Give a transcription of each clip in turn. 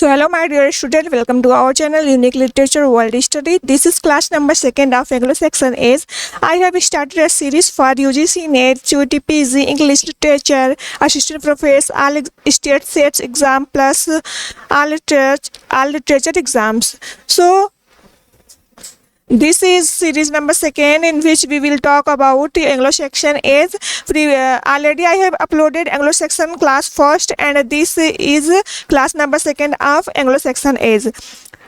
So hello my dear student, welcome to our channel Unique Literature World Study. This is class number 2nd of Anglo-Saxon Age. I have started a series for UGC NET, UTPG, English Literature, Assistant Professor, all state sets exam plus all literature exams. So this is series number 2nd in which we will talk about Anglo-Saxon Age. Already I have uploaded Anglo-Saxon class 1st and this is class number 2nd of Anglo-Saxon Age.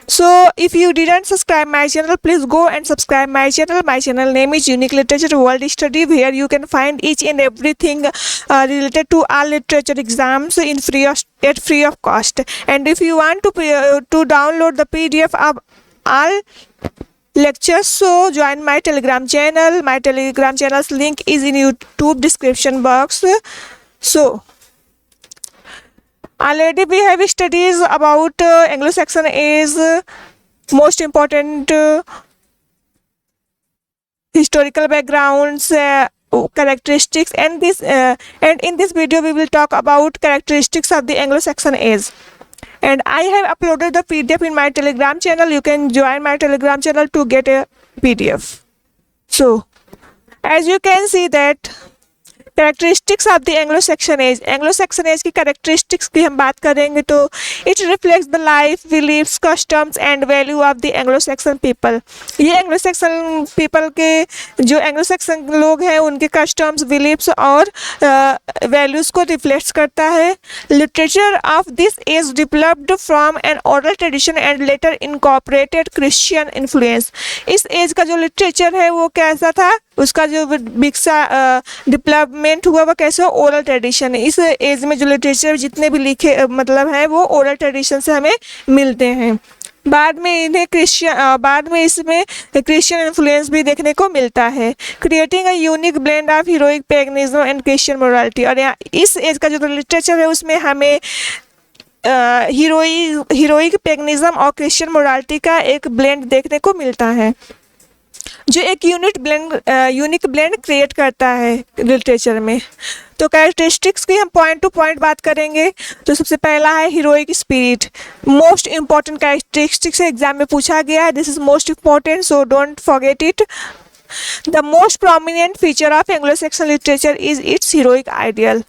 So if you didn't subscribe my channel, please go and subscribe my channel. My channel name is Unique Literature World Study, where you can find each and everything related to all literature exams at free of cost. And if you want to download the PDF of all lectures, so join my telegram channel. My telegram channel's link is in YouTube description box. So already we have studies about Anglo-Saxon Age, most important historical backgrounds, characteristics, and in this video we will talk about characteristics of the Anglo-Saxon Age. And I have uploaded the PDF in my telegram channel. You can join my telegram channel to get a PDF. So as you can see that characteristics of the Anglo-Saxon Age. Anglo-Saxon Age की characteristics की हम बात करेंगे तो it reflects the life, beliefs, customs and value of the Anglo-Saxon people. ये Anglo-Saxon people के जो Anglo-Saxon लोग हैं उनके customs, beliefs और values को reflects करता है. Literature of this age developed from an oral tradition and later incorporated Christian influence. इस age का जो literature है वो कैसा था, उसका जो डेवलपमेंट हुआ वो कैसे ओरल ट्रेडिशन है. इस एज में जो लिटरेचर जितने भी लिखे मतलब हैं वो ओरल ट्रेडिशन से हमें मिलते हैं. बाद में इसमें क्रिश्चियन इन्फ्लुएंस भी देखने को मिलता है. Creating a unique blend of heroic paganism and Christian morality. और यहाँ इस एज का जो लिटरेचर है उसमें हमें हीरोइक पैगनिज्म और क्रिश्चियन मोरालिटी का एक ब्लेंड देखने को मिलता है जो एक यूनिक ब्लेंड क्रिएट करता है लिटरेचर में. तो कैरेक्टरिस्टिक्स की हम पॉइंट टू पॉइंट बात करेंगे. तो सबसे पहला है heroic spirit. Most important characteristics exam में पूछा गया है. This is most important, so don't forget it. The most prominent feature of Anglo-Saxon literature is its heroic ideal.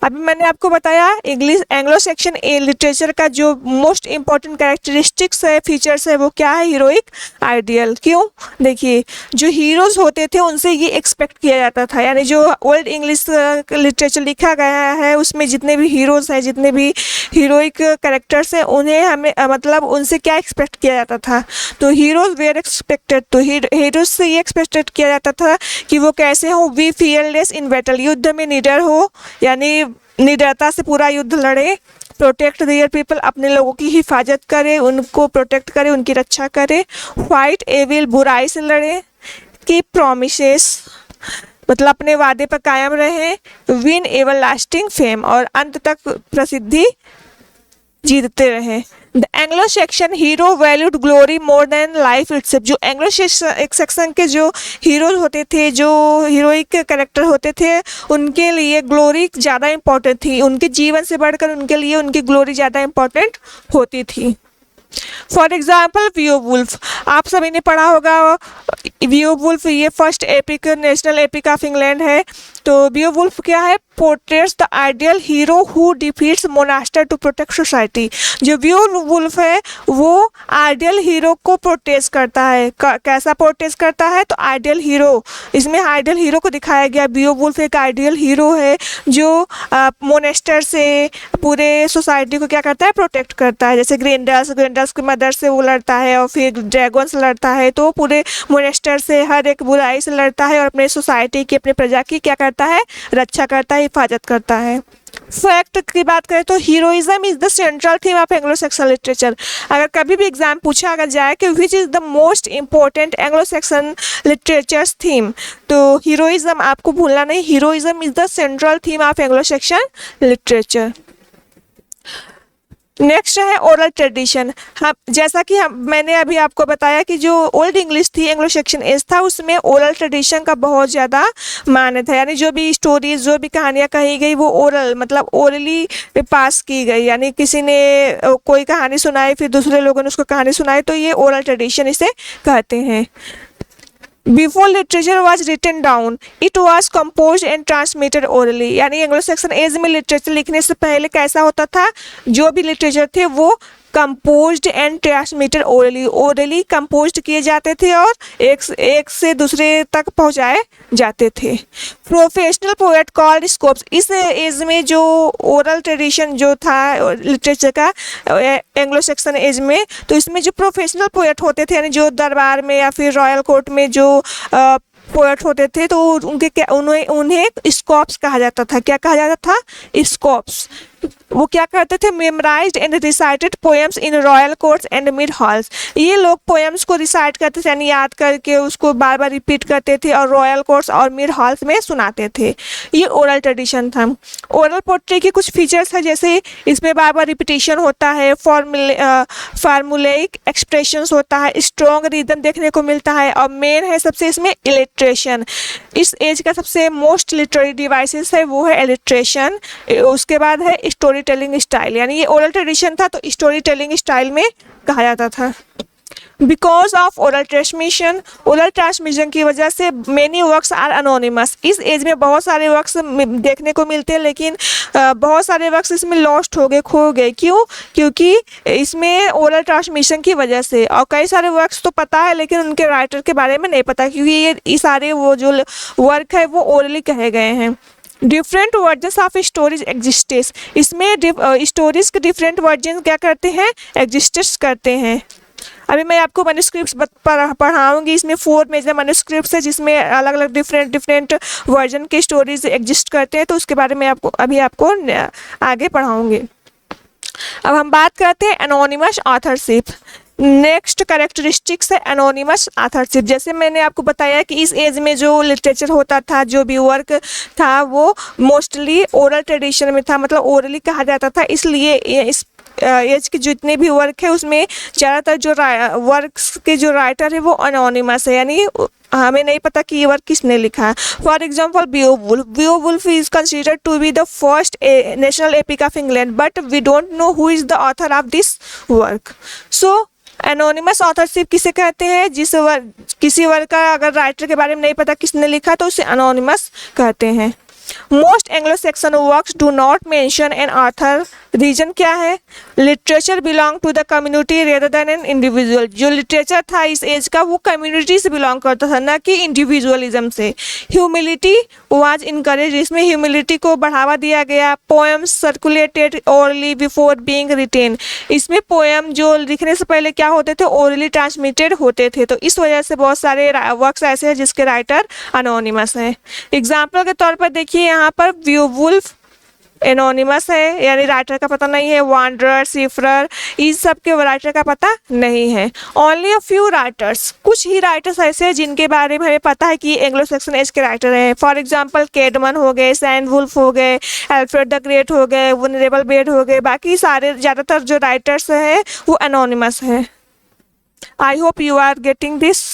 अभी मैंने आपको बताया Anglo-Saxon literature का जो most important characteristics है, features है, वो क्या है? Heroic ideal. क्यों? देखिए, जो हीरोज होते थे उनसे ये एक्सपेक्ट किया जाता था. यानी जो ओल्ड इंग्लिश लिटरेचर लिखा गया है उसमें जितने भी हीरोज हैं, जितने भी हीरोइक कैरेक्टर्स हैं, उन्हें हमें मतलब उनसे क्या एक्सपेक्ट किया जाता था? तो हीरोज वेयर एक्सपेक्टेड. तो हीरोज से ये एक्सपेक्टेड किया जाता था कि वो कैसे हो? We fearless in battle. युद्ध में निडर हो, यानी निडरता से पूरा युद्ध लड़े. प्रोटेक्ट दियर पीपल. अपने लोगों की हिफाजत करे, उनको प्रोटेक्ट करे, उनकी रक्षा करे. Fight evil. बुराई से लड़े. कीप प्रोमिसेस, मतलब अपने वादे पर कायम रहे. Win ever lasting fame. और अंत तक प्रसिद्धि जीतते रहे. The Anglo-Saxon hero valued glory more than life itself. जो एंग्लो-सैक्सन के जो हीरोज होते थे, जो हीरोइक कैरेक्टर होते थे, उनके लिए ग्लोरी ज़्यादा इम्पोर्टेंट थी. उनके जीवन से बढ़कर उनके लिए उनकी ग्लोरी ज़्यादा इम्पोर्टेंट होती थी. For example Beowulf. आप सभी ने पढ़ा होगा बियोवुल्फ. ये first epic, national epic of England है. तो बियोवुल्फ क्या है? Portraits the ideal hero who defeats monster to protect society. जो बियोवुल्फ है वो आइडियल हीरो को प्रोटेक्ट करता है. कैसा प्रोटेक्ट करता है? तो आइडियल हीरो. इसमें आइडियल हीरो को दिखाया गया. बियोवुल्फ एक आइडियल हीरो है जो मोनेस्टर से पूरे सोसाइटी को क्या करता है? प्रोटेक्ट करता है. जैसे ग्रेंडर्स की मदर से वो लड़ता है और फिर ड्रैगन से लड़ता है. तो पूरे मोनेस्टर से हर एक बुराई से लड़ता है और अपने सोसाइटी की, अपने प्रजा की क्या करता है? रक्षा करता है, हिफाजत करता है. फैक्ट की बात करें तो heroism is the central theme of Anglo-Saxon literature. अगर कभी भी एग्जाम पूछा अगर जाए कि which is the most important Anglo-Saxon literatures theme, तो हीरोइज्म आपको भूलना नहीं. Heroism is the central theme of Anglo-Saxon literature. Next है ओरल ट्रेडिशन। हम जैसा कि मैंने अभी आपको बताया कि जो ओल्ड इंग्लिश थी, एंग्लो सेक्शन एज था, उसमें ओरल ट्रेडिशन का बहुत ज़्यादा मान्य था। यानी जो भी स्टोरीज, जो भी कहानियाँ कही गई वो ओरल मतलब ओरली पास की गई। यानी किसी ने कोई कहानी सुनाई, फिर दूसरे लोगों ने उसको कहानी सुनाई, तो ये ओरल ट्रेडिशन इसे कहते हैं। Before literature was written down it was compose and transmitted orally. यानी एंग्लो सेक्शन एज में लिटरेचर लिखने से पहले कैसा होता था, जो भी लिटरेचर थे वो composed and transmitted orally, orally composed किए जाते थे और एक से दूसरे तक पहुंचाए जाते थे। Professional poet called scopes. इस एज में जो ओरल ट्रेडिशन जो था लिटरेचर का एंग्लो सेक्शन एज में, तो इसमें जो प्रोफेशनल पोएट होते थे, यानी जो दरबार में या फिर रॉयल कोर्ट में जो पोएट होते थे, तो उनके क्या उन्हें स्कोप्स कहा जाता था। क्या कहा जाता था? स्कोप्स। वो क्या करते थे? Memorised and recited poems in royal courts and mid halls. ये लोग पोएम्स को रिसाइट करते थे, यानी याद करके उसको बार बार रिपीट करते थे और रॉयल कोर्ट्स और मिड हॉल्स में सुनाते थे। ये ओरल ट्रेडिशन था। ओरल पोट्री के कुछ फीचर्स है, जैसे इसमें बार बार रिपीटिशन होता है, फार्मूलेइक एक्सप्रेशंस होता है, स्ट्रॉन्ग रिदम देखने को मिलता है, और मेन है सबसे इसमें इलिट्रेशन। इस एज का सबसे मोस्ट लिटरेरी डिवाइसेस है वो है इलिट्रेशन। उसके बाद है स्टोरी टेलिंग स्टाइल। यानी ये ओरल ट्रेडिशन था तो स्टोरी टेलिंग स्टाइल में कहा जाता था। बिकॉज ऑफ ओरल ट्रांसमिशन की वजह से मेनी वर्क्स आर अनोनिमस। इस एज में बहुत सारे वर्क्स देखने को मिलते हैं, लेकिन बहुत सारे वर्क्स इसमें लॉस्ट हो गए, खो गए। क्यों? क्योंकि इसमें ओरल ट्रांसमिशन की वजह से। और कई सारे वर्क्स तो पता है लेकिन उनके राइटर के बारे में नहीं पता, क्योंकि ये सारे वो जो वर्क है वो ओरली कहे गए हैं। Different versions of stories exists. इसमें स्टोरीज के डिफरेंट वर्जन क्या करते हैं? एग्जिस्टेस करते हैं। अभी मैं आपको मैन्युस्क्रिप्ट्स पढ़ाऊंगी। इसमें 4 मेजर मैन्युस्क्रिप्ट्स है जिसमें अलग अलग डिफरेंट वर्जन के स्टोरीज एग्जिस्ट करते हैं, तो उसके बारे में आपको आगे पढ़ाऊंगी। अब हम बात करते हैं एनोनिमस ऑथरशिप। नेक्स्ट कैरेक्टरिस्टिक्स है एनोनिमस ऑथरशिप। जैसे मैंने आपको बताया कि इस एज में जो लिटरेचर होता था, जो भी वर्क था, वो मोस्टली ओरल ट्रेडिशन में था, मतलब ओरली कहा जाता था। इसलिए इस एज के जितने भी वर्क है उसमें ज़्यादातर जो वर्क्स के जो राइटर है वो अनोनिमस है, यानी हमें नहीं पता कि ये वर्क किसने लिखा है। For example Beowulf is considered to be the first national epic of England, but we don't know who is the author of this work. So anonymous authorship किसे कहते हैं? किसी वर्क का अगर राइटर के बारे में नहीं पता किसने लिखा तो उसे एनोनिमस कहते हैं। Most Anglo Saxon works do not mention an author. Reason क्या है? Literature belong to the community rather than an individual. जो लिटरेचर था इस एज का वो कम्युनिटी से बिलोंग करता था, ना कि इंडिविजुअलिज्म से। Humility was encourage. इसमें ह्यूमिलिटी को बढ़ावा दिया गया। Poems circulated orally before being written. इसमें पोएम जो लिखने से पहले क्या होते थे? ओरली ट्रांसमिटेड होते थे, तो इस वजह से बहुत सारे वर्क्स ऐसे हैं जिसके राइटर अनोनिमस हैं। एग्जाम्पल के तौर पर देखिए यहाँ पर बियोवुल्फ एनोनिमस है, यानी राइटर का पता नहीं है। वांडरर, सिफरर, इस सब के राइटर का पता नहीं है। ओनली अ फ्यू राइटर्स, कुछ ही राइटर्स ऐसे हैं जिनके बारे में हमें पता है कि एंग्लो सेक्शन एज के राइटर हैं। फॉर एग्जांपल कैडमन हो गए, सैंडवुल्फ हो गए, अल्फ्रेड द ग्रेट हो गए, वनरेबल बेड हो गए। बाकी सारे ज़्यादातर जो राइटर्स हैं वो एनोनिमस हैं। I hope you are getting this.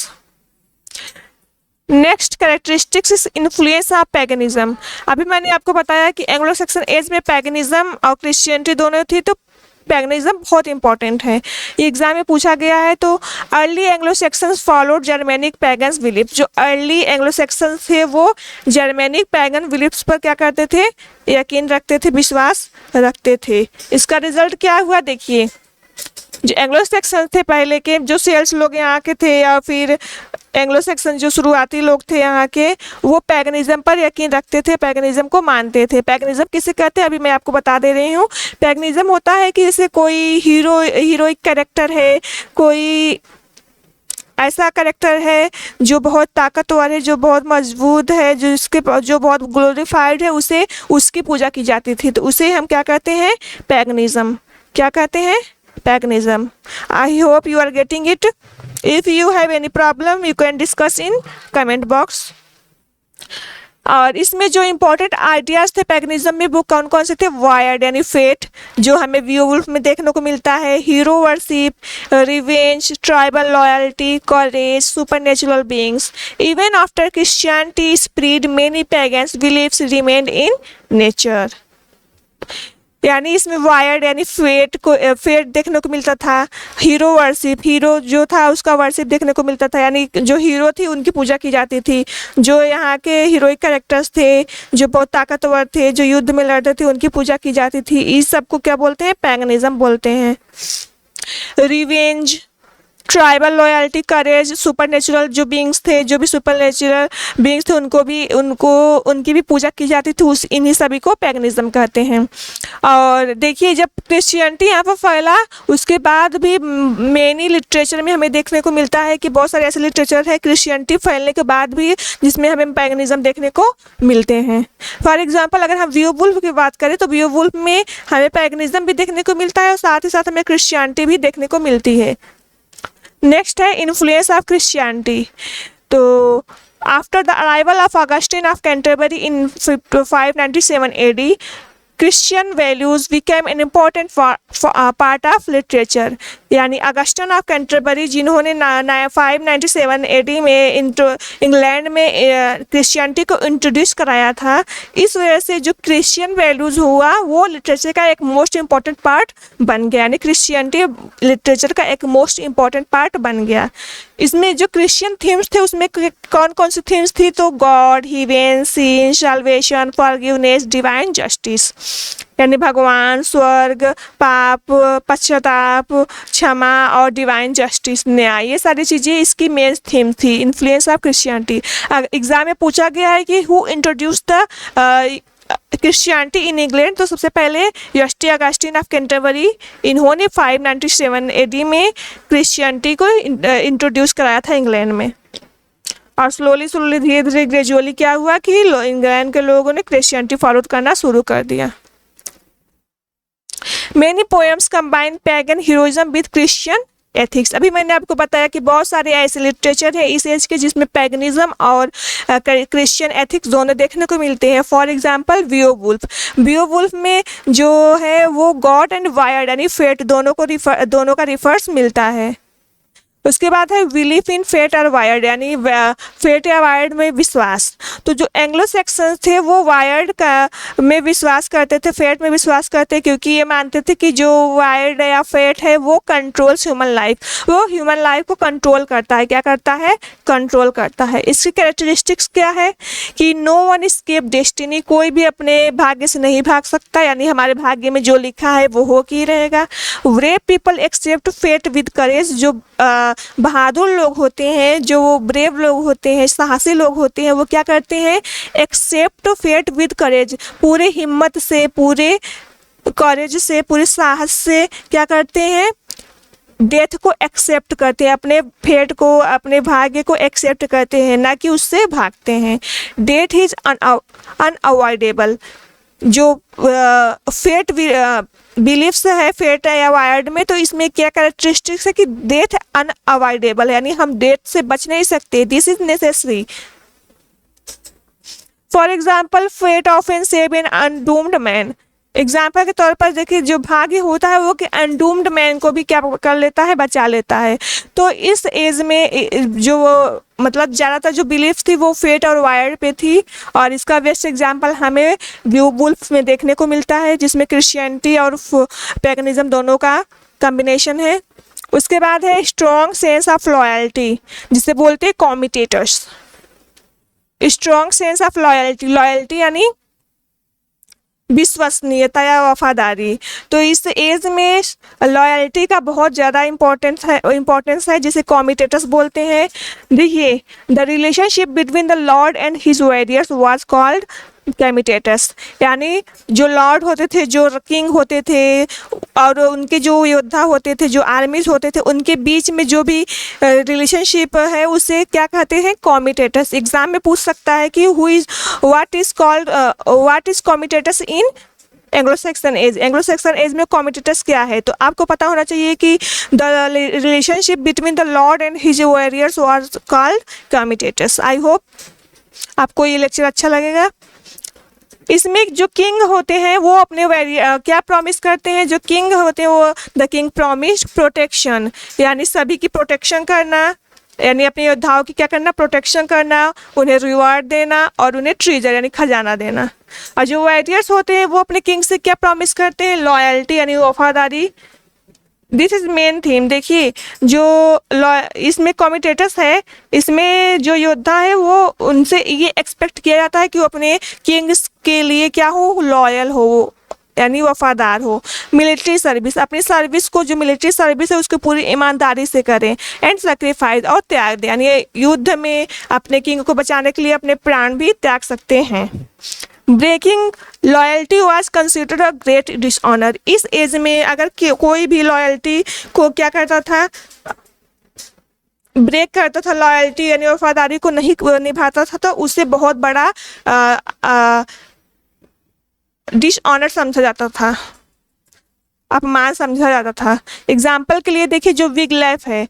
Next characteristics is influence of paganism. अभी मैंने आपको बताया कि एंग्लो सेक्शन एज में पैगनिज्म और क्रिश्चियनिटी दोनों थी, तो पैगनिज्म बहुत इंपॉर्टेंट है, ये एग्जाम में पूछा गया है। तो early Anglo Saxons followed Germanic pagans belief. जो अर्ली एंग्लो सेक्शंस थे वो जर्मेनिक पैगन बिलीफ्स पर क्या करते थे? यकीन रखते थे, विश्वास रखते थे। इसका रिजल्ट क्या हुआ? देखिए, जो एंग्लो सेक्शन थे पहले के, जो सेल्स लोग यहाँ के थे या फिर एंग्लो सेक्शन जो शुरुआती लोग थे यहाँ के, वो पैगनिज्म पर यकीन रखते थे, पैगनिज्म को मानते थे। पैगनिज्म किसे कहते हैं अभी मैं आपको बता दे रही हूँ। पैगनिज्म होता है कि जैसे कोई हीरोइक कैरेक्टर है, कोई ऐसा कैरेक्टर है जो बहुत ताकतवर है, जो बहुत मजबूत है, जो बहुत ग्लोरीफाइड है, उसे उसकी पूजा की जाती थी, तो उसे हम क्या कहते हैं? पैगनिज्म। क्या कहते हैं? Paganism. I hope you are getting it. If you have any problem, you can discuss in comment box. और इसमें जो इम्पोर्टेंट आइडियाज थे पैगनिज्म में वो कौन कौन से थे? वायर्ड यानी फेट, जो हमें बियोवुल्फ में देखने को मिलता है, hero worship, revenge, tribal loyalty, courage, supernatural beings. Even after Christianity spread many pagans believes remained in nature. यानी इसमें वायर्ड यानी फेट देखने को मिलता था, हीरो वर्शिप, हीरो जो था उसका वर्शिप देखने को मिलता था, यानी जो हीरो थी उनकी पूजा की जाती थी, जो यहाँ के हीरोइक कैरेक्टर्स थे, जो बहुत ताकतवर थे, जो युद्ध में लड़ते थे, उनकी पूजा की जाती थी। इस सब को क्या बोलते हैं? पैगनिज्म बोलते हैं। Revenge, tribal loyalty, courage, supernatural जो बीइंग्स थे, जो भी सुपरनेचुरल बीइंग्स थे उनकी भी पूजा की जाती थी, इन्हीं सभी को पैगनिज्म कहते हैं। और देखिए जब क्रिश्चियनिटी यहाँ पर फैला उसके बाद भी मेनी लिटरेचर में हमें देखने को मिलता है कि बहुत सारे ऐसे लिटरेचर है क्रिश्चियनिटी फैलने के बाद भी जिसमें हमें पैगनिज्म देखने को मिलते हैं। फॉर एग्जाम्पल अगर हम बियोवुल्फ की बात करें तो बियोवुल्फ में हमें पैगनिज्म भी देखने को मिलता है और साथ ही साथ हमें क्रिश्चियनिटी भी देखने को मिलती है। नेक्स्ट है इन्फ्लुएंस ऑफ क्रिश्चियनिटी। तो after the arrival of Augustine of Canterbury in 597 AD, Christian values became an important part of literature। यानी अगस्टिन ऑफ कैंटरबरी जिन्होंने 597 AD में इंग्लैंड में क्रिश्चियनिटी को इंट्रोड्यूस कराया था, इस वजह से जो क्रिश्चियन वैल्यूज़ हुआ वो लिटरेचर का एक मोस्ट इम्पॉर्टेंट पार्ट बन गया, यानी क्रिश्चियनिटी लिटरेचर का एक मोस्ट इम्पॉर्टेंट पार्ट बन गया। इसमें जो क्रिश्चियन थीम्स थे उसमें कौन कौन सी थीम्स थी? तो गॉड, हेवन, सिन, सल्वेशन, फॉरगिवनेस, डिवाइन जस्टिस, यानी भगवान, स्वर्ग, पाप, पश्चाताप, क्षमा और डिवाइन जस्टिस, न्याय, ये सारी चीज़ें इसकी मेन थीम थी। Influence of Christianity. एग्जाम में पूछा गया है कि who introduce the Christianity in England, तो सबसे पहले अगस्टिन ऑफ कैंटरबरी, इन्होंने 597 AD में क्रिश्चियनिटी को इंट्रोड्यूस कराया था इंग्लैंड में। और स्लोली धीरे धीरे ग्रेजुअली क्या हुआ कि इंग्लैंड के लोगों ने क्रिश्चियनिटी फॉलो करना शुरू कर दिया। Many poems combine pagan heroism with Christian ethics। अभी मैंने आपको बताया कि बहुत सारे ऐसे लिटरेचर है इस एज के जिसमें पैगनिज्म और क्रिश्चियन एथिक्स दोनों देखने को मिलते हैं। फॉर एग्जांपल बियोवुल्फ में जो है वो गॉड एंड वायर्ड यानी फेट दोनों का रिफर्स मिलता है। उसके बाद है बिलीफ इन फेट और वायर्ड, यानी फेट या वायर्ड में विश्वास। तो जो एंग्लो सेक्शन थे वो वायर्ड का में विश्वास करते थे, फेट में विश्वास करते, क्योंकि ये मानते थे कि जो वायर्ड या फेट है वो कंट्रोल्स ह्यूमन लाइफ, वो ह्यूमन लाइफ को कंट्रोल करता है। क्या करता है? कंट्रोल करता है। इसकी कैरेक्टरिस्टिक्स क्या है कि नो वन एस्केप डेस्टिनी, कोई भी अपने भाग्य से नहीं भाग सकता, यानी हमारे भाग्य में जो लिखा है वो हो के रहेगा। Brave people accept fate with courage, जो बहादुर लोग होते हैं, जो ब्रेव लोग होते हैं, साहसी लोग होते हैं, वो क्या करते हैं? एक्सेप्ट फेट विद करेज, पूरे हिम्मत से, पूरे करेज से, पूरे साहस से क्या करते हैं? डेथ को एक्सेप्ट करते हैं, अपने फेट को, अपने भाग्य को एक्सेप्ट करते हैं, ना कि उससे भागते हैं। Death is unavoidable. जो फेट बिलीफ्स है फेट या वायर्ड में, तो इसमें क्या कैरेक्टरिस्टिक्स है कि डेथ अनअवॉइडेबल, यानी हम डेथ से बच नहीं सकते, this is necessary. For example fate often save an undoomed man. Example के तौर पर देखिए जो भाग्य होता है वो कि अनडूम्ड मैन को भी क्या कर लेता है? बचा लेता है। तो इस एज में जो मतलब ज़्यादातर जो बिलीफ्स थी वो फेट और वायर्ड पे थी, और इसका बेस्ट एग्जाम्पल हमें बियोवुल्फ में देखने को मिलता है, जिसमें क्रिश्चियनिटी और पैगनिज्म दोनों का कॉम्बिनेशन है। उसके बाद है स्ट्रॉन्ग सेंस ऑफ लॉयल्टी, जिसे बोलते हैं कॉमिटेटर्स। स्ट्रॉन्ग सेंस ऑफ लॉयल्टी यानी विश्वसनीयता या वफादारी। तो इस एज में लॉयल्टी का बहुत ज़्यादा इम्पोर्टेंस है, जिसे कॉमिटेटर्स बोलते हैं। देखिए the relationship between the lord and his warriors was called comitatus, यानी जो लॉर्ड होते थे, जो किंग होते थे, और उनके जो योद्धा होते थे, जो आर्मीज होते थे, उनके बीच में जो भी रिलेशनशिप है उसे क्या कहते हैं? कॉमिटेटर्स। एग्जाम में पूछ सकता है कि what is comitatus in Anglo Saxon age. Anglo Saxon age में कॉमिटेटर्स क्या है? तो आपको पता होना चाहिए कि the relationship between the lord and his warriors was called comitatus. I hope आपको ये लेक्चर अच्छा लगेगा। इसमें जो किंग होते हैं वो अपने क्या प्रॉमिस करते हैं, जो किंग होते हैं वो द किंग प्रॉमिस प्रोटेक्शन, यानी सभी की प्रोटेक्शन करना, यानी अपने योद्धाओं की क्या करना, प्रोटेक्शन करना, उन्हें रिवार्ड देना और उन्हें ट्रेजर यानी खजाना देना। और जो वॉरियर्स होते हैं वो अपने किंग से क्या प्रॉमिस करते हैं, लॉयल्टी यानी वफादारी। This is main theme. देखिए जो इसमें कॉमेंटेटर्स है, इसमें जो योद्धा है वो उनसे ये एक्सपेक्ट किया जाता है कि वो अपने किंग्स के लिए क्या हो, लॉयल हो यानी वफादार हो। मिलिट्री सर्विस, अपनी सर्विस को, जो मिलिट्री सर्विस है उसको पूरी ईमानदारी से करें। एंड सेक्रीफाइस, और त्याग दें, यानी युद्ध में अपने किंग को बचाने के लिए अपने प्राण भी त्याग सकते हैं। Breaking loyalty was considered a great dishonour. इस एज में अगर कोई भी लॉयल्टी को क्या करता था, ब्रेक करता था, लॉयल्टी यानी वफादारी को नहीं निभाता था, तो उसे बहुत बड़ा डिसऑनर समझा जाता था, अपमान समझा जाता था। एग्जाम्पल के लिए देखिए जो विगलैफ है,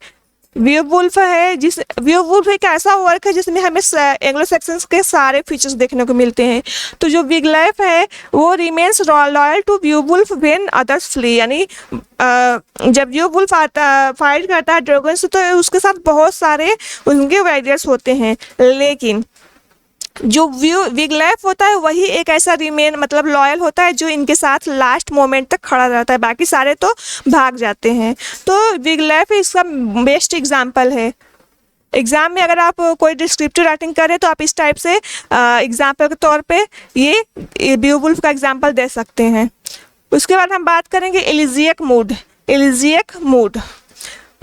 वियरवुल्फ है, जिस वियरवुल्फ एक ऐसा वर्क है जिसमें हमें एंग्लो सैक्सन्स के सारे फीचर्स देखने को मिलते हैं। तो जो विगलैफ है वो remains loyal to Beowulf when others flee, यानी जब वियरवुल्फ फाइट करता है ड्रैगन से तो उसके साथ बहुत सारे उनके वॉरियर्स होते हैं, लेकिन जो विगलैफ होता है वही एक ऐसा रिमेन मतलब लॉयल होता है जो इनके साथ लास्ट मोमेंट तक खड़ा रहता है, बाकी सारे तो भाग जाते हैं। तो विगलैफ इसका बेस्ट एग्जाम्पल है। एग्जाम में अगर आप कोई डिस्क्रिप्टिव राइटिंग करें तो आप इस टाइप से एग्जाम्पल के तौर पे ये बेवुल्फ का एग्जाम्पल दे सकते हैं। उसके बाद हम बात करेंगे एलिजिएक मूड। एलिजिएक मूड,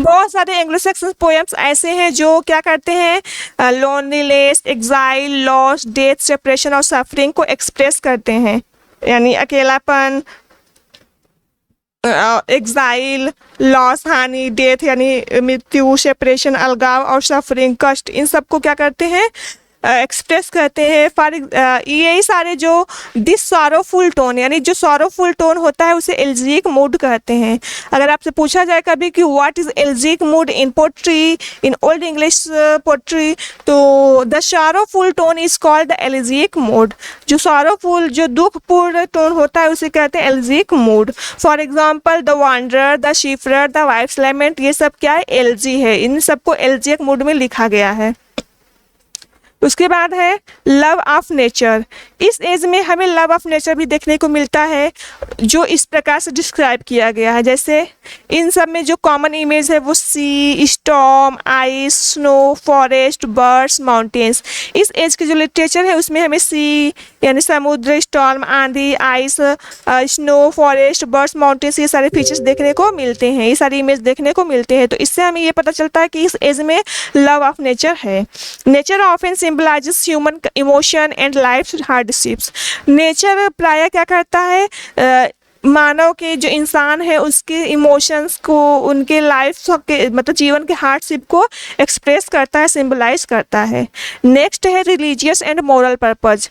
बहुत सारे एंग्लो सैक्सन पोएम्स ऐसे हैं जो क्या करते हैं, loneliness, exile, loss, death, separation और सफरिंग को एक्सप्रेस करते हैं, यानी अकेलापन, एग्जाइल, लॉस, हानि, डेथ यानी मृत्यु, सेपरेशन, अलगाव और सफरिंग, कष्ट, इन सबको क्या करते हैं, एक्सप्रेस करते हैं। फॉर यही सारे जो दिस सॉरोफुल टोन, यानी जो सॉरोफुल टोन होता है उसे एलिजिक मूड कहते हैं। अगर आपसे पूछा जाए कभी कि what is elegiac mood in poetry, in old English poetry, तो the sorrowful tone is called the elegiac mood. जो सॉरोफुल, जो दुखपूर्ण टोन होता है उसे कहते हैं elegiac mood. For example the Wanderer, the Seafarer, the Wife's Lament, ये सब क्या है, एलजी है, इन सबको एलिजिक मूड में लिखा गया है। उसके बाद है लव ऑफ नेचर। इस एज में हमें लव ऑफ नेचर भी देखने को मिलता है जो इस प्रकार से डिस्क्राइब किया गया है। जैसे इन सब में जो कॉमन इमेज है वो sea, storm, ice, snow, forest, birds, mountains. इस एज के जो लिटरेचर है उसमें हमें सी यानी समुद्र, स्टॉर्म, आंधी, ice, snow, forest, birds, mountains, ये सारे फीचर्स देखने को मिलते हैं, ये सारी इमेज देखने को मिलते हैं। तो इससे हमें ये पता चलता है कि इस एज में लव ऑफ नेचर है। Nature often symbolizes human emotion and life's hardships। Nature प्रायः क्या करता है, मानव के जो इंसान है उसके इमोशंस को, उनके लाइफ के मतलब जीवन के हार्डशिप को एक्सप्रेस करता है, सिंबलाइज करता है। नेक्स्ट है religious and moral purpose.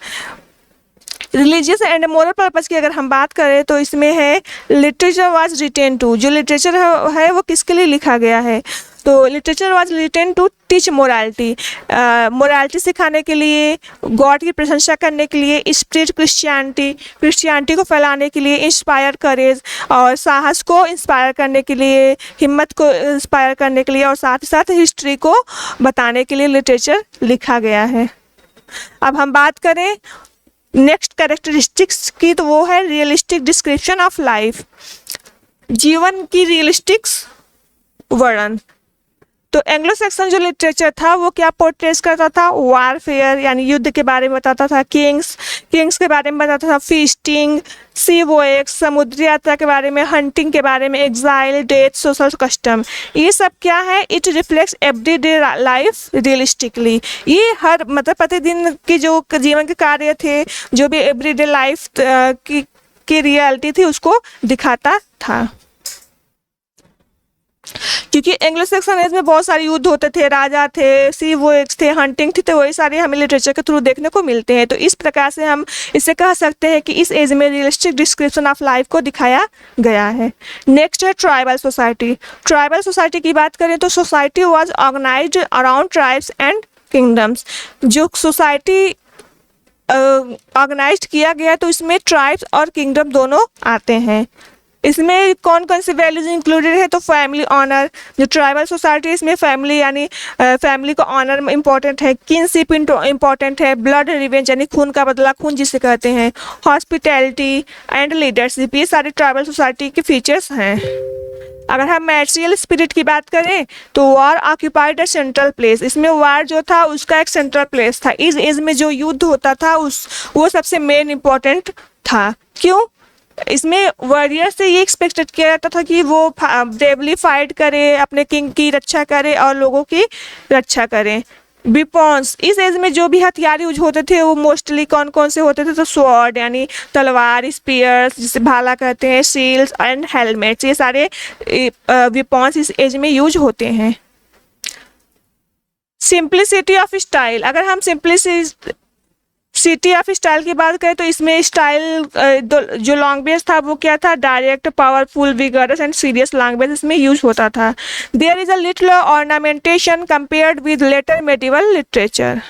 Religious and moral purpose की अगर हम बात करें तो इसमें है लिटरेचर वाज रिटेन टू। जो लिटरेचर है वो किसके लिए लिखा गया है, तो literature was written to teach morality, morality सिखाने के लिए, गॉड की प्रशंसा करने के लिए, स्प्रेड क्रिश्चियनिटी को फैलाने के लिए, इंस्पायर करेज और साहस को इंस्पायर करने के लिए, हिम्मत को इंस्पायर करने के लिए और साथ ही साथ हिस्ट्री को बताने के लिए लिटरेचर लिखा गया है। अब हम बात करें नेक्स्ट कैरेक्टरिस्टिक्स की, तो वो है रियलिस्टिक डिस्क्रिप्शन ऑफ लाइफ, जीवन की रियलिस्टिक्स वर्णन। तो एंग्लो सैक्सन जो लिटरेचर था वो क्या पोर्ट्रेस करता था, वारफेयर यानी युद्ध के बारे में बताता था, किंग्स के बारे में बताता था, फीस्टिंग, सी वॉयेक्स समुद्री यात्रा के बारे में, हंटिंग के बारे में, एग्जाइल, डेथ, सोशल कस्टम, ये सब क्या है, it reflects everyday life realistically. ये हर मतलब प्रतिदिन के जो जीवन के कार्य थे, जो भी एवरीडे लाइफ की रियलिटी थी उसको दिखाता था। क्योंकि एंग्लो सैक्सन एज में बहुत सारे युद्ध होते थे, राजा थे, सी वॉयेक्स थे, हंटिंग थी, तो वही सारे हमें लिटरेचर के थ्रू देखने को मिलते हैं। तो इस प्रकार से हम इसे कह सकते हैं कि इस एज में रियलिस्टिक डिस्क्रिप्शन ऑफ लाइफ को दिखाया गया है। नेक्स्ट है ट्राइबल सोसाइटी। ट्राइबल सोसाइटी की बात करें तो society was organised around tribes and kingdoms. जो सोसाइटी ऑर्गेनाइज्ड किया गया तो इसमें ट्राइब्स और किंगडम दोनों आते हैं। इसमें कौन कौन से वैल्यूज इंक्लूडेड है, तो फैमिली ऑनर, जो ट्राइबल सोसाइटी इसमें फैमिली यानी फैमिली का ऑनर इंपॉर्टेंट है, किनशिप इंपॉर्टेंट है, ब्लड रिवेंज यानी खून का बदला, खून जिसे कहते हैं, हॉस्पिटैलिटी एंड लीडरशिप, ये सारे ट्राइबल सोसाइटी के फीचर्स हैं। अगर हम मैट्रियल स्पिरिट की बात करें तो वार ऑक्यूपाइड अ सेंट्रल प्लेस, इसमें वार जो था उसका एक सेंट्रल प्लेस था। इस एज में जो युद्ध होता था वो सबसे मेन इम्पोर्टेंट था। क्यों? इसमें वॉरियर से ये एक्सपेक्टेड किया जाता था कि वो ब्रेवली फाइट करे, अपने किंग की रक्षा करे और लोगों की रक्षा करें। वेपन्स, इस एज में जो भी हथियार यूज होते थे वो मोस्टली कौन कौन से होते थे, तो स्वॉर्ड यानी तलवार, स्पीयर्स जिसे भाला कहते हैं, शील्ड्स एंड हेलमेट्स, ये सारे वेपन्स इस एज में यूज होते हैं। सिंप्लिसिटी ऑफ स्टाइल, अगर हम सिटी ऑफ स्टाइल की बात करें तो इसमें स्टाइल जो लैंग्वेज था वो क्या था, direct, powerful, vigorous and serious language इसमें यूज होता था। There is a little ornamentation compared with later medieval literature.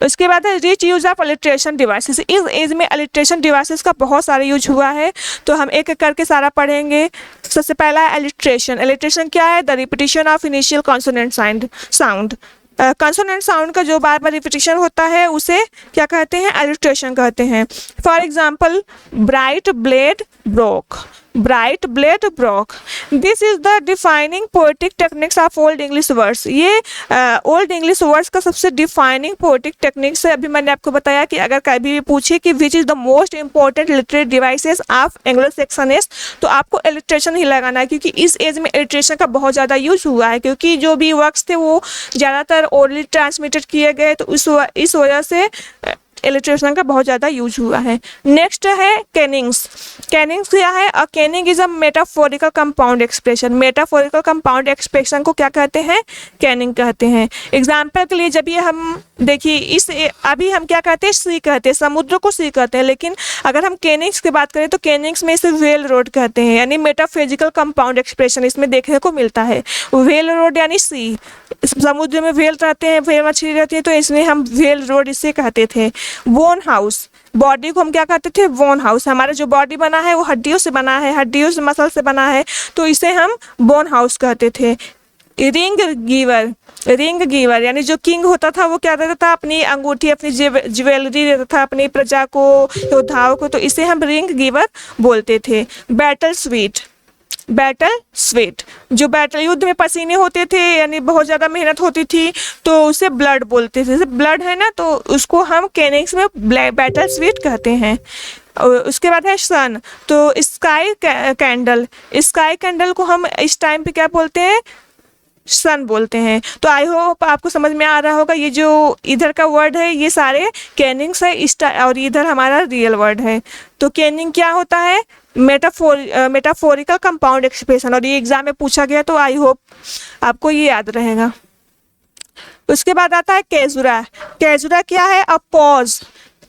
उसके बाद है rich use of alliteration devices. इस एज में अलिट्रेशन डिवाइसेस का बहुत सारा यूज हुआ है, तो हम एक एक करके सारा पढ़ेंगे। सबसे पहला है एलिट्रेशन। एलिट्रेशन क्या है? The repetition of initial consonant sound. Consonant sound का जो बार बार रिपीटिशन होता है उसे क्या कहते हैं? एलिट्रेशन कहते हैं। For example, bright blade broke, bright blade broke. This is the defining poetic techniques of old English words. ये ओल्ड इंग्लिश वर्ड्स का सबसे डिफाइनिंग पोएटिक टेक्निक्स है। अभी मैंने आपको बताया कि अगर कभी भी पूछे कि which is the most important literary devices of Anglo Saxonist, तो आपको एलिट्रेशन ही लगाना है, क्योंकि इस एज में एलिट्रेशन का बहुत ज़्यादा यूज हुआ है, क्योंकि जो भी वर्क्स थे वो ज़्यादातर ओरली ट्रांसमिटेड किए गए, तो इस वजह से एलिट्रेशन का बहुत ज़्यादा यूज हुआ है। नेक्स्ट है कैनिंग्स। कैनिंग्स क्या है? A kenning is a metaphorical compound expression. Metaphorical compound expression को क्या कहते हैं? कैनिंग कहते हैं। एग्जाम्पल के लिए जब ये हम देखिए अभी हम क्या कहते हैं? सी कहते हैं, समुद्र को सी कहते हैं, लेकिन अगर हम कैनिंग्स की बात करें तो कैनिंग्स में इसे वेल रोड कहते हैं, यानी मेटाफिजिकल कंपाउंड एक्सप्रेशन इसमें देखने को मिलता है। वेल रोड यानी सी, समुद्र में वेल रहते हैं, वेल मछली रहती है, तो इसमें हम वेल रोड इसे कहते थे। बोन हाउस, बॉडी को हम क्या कहते थे? Bone house. हमारा जो बॉडी बना है वो हड्डियों से बना है, हड्डियों से मसल से बना है, तो इसे हम बोन हाउस कहते थे। रिंग गिवर, रिंग गिवर यानी जो किंग होता था वो क्या देता था? अपनी अंगूठी, अपनी ज्वेलरी देता था अपनी प्रजा को, योद्धाओं को, तो इसे हम रिंग गिवर बोलते थे। बैटल स्वीट, बैटल स्वेट, जो बैटल युद्ध में पसीने होते थे यानी बहुत ज़्यादा मेहनत होती थी, तो उसे ब्लड बोलते थे। जैसे ब्लड है ना, तो उसको हम कैनिंग्स में बैटल स्वेट कहते हैं। उसके बाद है सन, तो स्काई कैंडल, स्काई कैंडल को हम इस टाइम पे क्या बोलते हैं? सन बोलते हैं। तो आई होप आपको समझ में आ रहा होगा, ये जो इधर का वर्ड है ये सारे कैनिंग्स है, और इधर हमारा रियल वर्ड है। तो कैनिंग क्या होता है? मेटाफोरिकल कंपाउंड एक्सप्रेशन, और ये एग्जाम में पूछा गया, तो आई होप आपको ये याद रहेगा। उसके बाद आता है कैजुरा। कैजुरा क्या है? अ पॉज,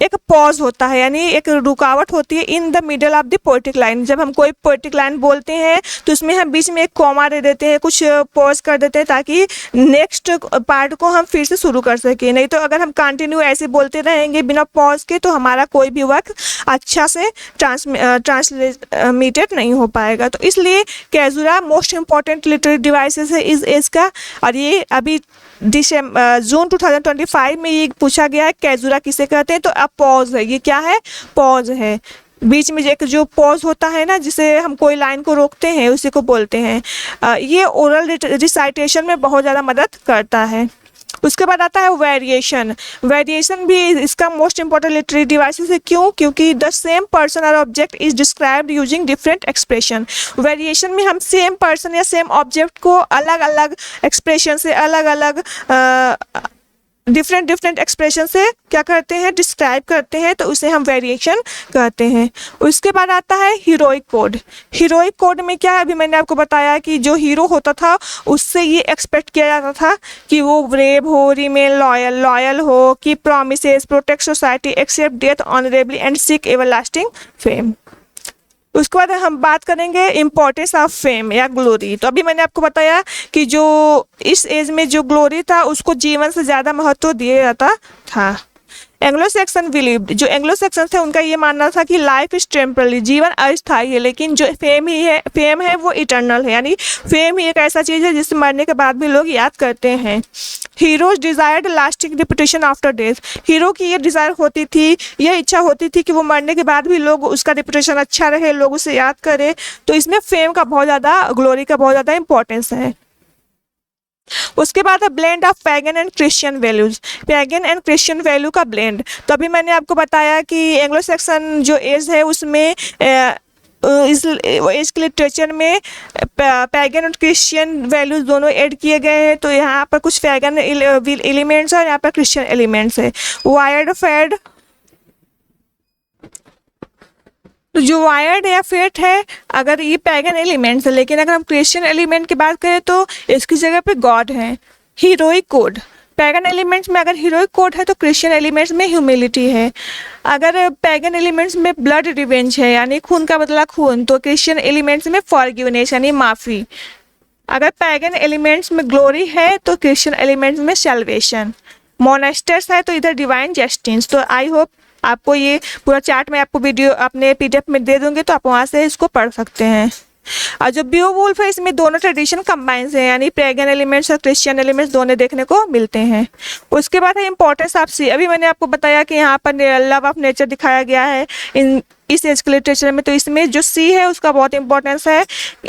एक पॉज होता है, यानी एक रुकावट होती है in the middle of the poetic line. जब हम कोई पोएटिक लाइन बोलते हैं तो उसमें हम बीच में एक कॉमा दे देते हैं, कुछ पॉज कर देते हैं, ताकि नेक्स्ट पार्ट को हम फिर से शुरू कर सकें। नहीं तो अगर हम कंटिन्यू ऐसे बोलते रहेंगे बिना पॉज के, तो हमारा कोई भी वर्क अच्छा से ट्रांसमिटेड नहीं हो पाएगा। तो इसलिए कैजुरा मोस्ट इंपॉर्टेंट लिटरेरी डिवाइसेस है इस एज का। और ये अभी जून 2025 में ये पूछा गया है कैजुरा किसे कहते हैं, तो अब पॉज है। ये क्या है? पॉज है। बीच में एक जो पॉज होता है ना, जिसे हम कोई लाइन को रोकते हैं, उसी को बोलते हैं। ये ओरल रिसाइटेशन में बहुत ज़्यादा मदद करता है। उसके बाद आता है वेरिएशन। वेरिएशन भी इसका मोस्ट इंपॉर्टेंट लिटरेरी डिवाइसेस है। क्यों? क्योंकि द सेम पर्सन और object is described using different expression. Variation में हम सेम पर्सन या सेम ऑब्जेक्ट को अलग अलग एक्सप्रेशन से, अलग अलग डिफरेंट एक्सप्रेशन से क्या करते हैं? डिस्क्राइब करते हैं, तो उसे हम वेरिएशन कहते हैं। उसके बाद आता है हीरोइक कोड। हीरोइक कोड में क्या है? अभी मैंने आपको बताया कि जो हीरो होता था उससे ये एक्सपेक्ट किया जाता था कि वो ब्रेव हो, रिमेन लॉयल हो, keep promises, protect society, accept death honourably and seek everlasting fame. उसके बाद हम बात करेंगे इम्पोर्टेंस ऑफ फेम या ग्लोरी। तो अभी मैंने आपको बताया कि जो इस एज में जो ग्लोरी था उसको जीवन से ज़्यादा महत्व दिया जाता था। एंग्लो सेक्सन बिलीव्ड, जो एंग्लो सेक्सन थे उनका ये मानना था कि लाइफ इज टेम्पररी, जीवन अस्थायी है, लेकिन जो फेम है वो इटर्नल है, यानी फेम ही एक ऐसा चीज़ है जिससे मरने के बाद भी लोग याद करते हैं। Heroes desired lasting reputation after death, hero की ये डिज़ायर होती थी, यह इच्छा होती थी कि वो मरने के बाद भी लोग उसका रिपुटेशन अच्छा रहे, लोग उसे याद करें। तो इसमें फेम का बहुत ज़्यादा, ग्लोरी का बहुत ज़्यादा इंपॉर्टेंस है। उसके बाद है blend of pagan and Christian values, pagan and Christian value का ब्लेंड। तो अभी मैंने आपको बताया कि एंग्लो सेक्सन जो एज है उसमें इस एज के लिटरेचर में पैगन और क्रिश्चियन वैल्यूज दोनों ऐड किए गए हैं। तो यहाँ पर कुछ पैगन एलिमेंट्स है और यहाँ पर क्रिश्चियन एलिमेंट्स है। वायर्ड फेड, तो जो वायर्ड या फेट है, अगर ये पैगन एलिमेंट्स है, लेकिन अगर हम क्रिश्चियन एलिमेंट की बात करें तो इसकी जगह पे गॉड है। हीरोइक कोड, पैगन एलिमेंट्स में अगर हीरोइक कोड है तो क्रिश्चियन एलिमेंट्स में ह्यूमिलिटी है। अगर पैगन एलिमेंट्स में ब्लड रिवेंज है यानी खून का बदला खून, तो क्रिश्चियन एलिमेंट्स में फॉरगिवनेस यानी माफ़ी। अगर पैगन एलिमेंट्स में ग्लोरी है तो क्रिश्चियन एलिमेंट्स में सैल्वेशन। मोनेस्टर्स है तो इधर डिवाइन जस्टिस। तो आई होप आपको ये पूरा चार्ट मैं आपको वीडियो अपने पीडीएफ में दे दूंगी, तो आप वहाँ से इसको पढ़ सकते हैं। और जो बियोवुल्फ है इसमें दोनों ट्रेडिशन कंबाइंस हैं, यानी पैगन एलिमेंट्स और क्रिश्चियन एलिमेंट्स दोनों देखने को मिलते हैं। उसके बाद है इंपॉर्टेंस ऑफ सी। अभी मैंने आपको बताया कि यहाँ पर लव ऑफ नेचर दिखाया गया है इस एज के लिटरेचर में। तो इसमें जो सी है उसका बहुत इंपॉर्टेंस है,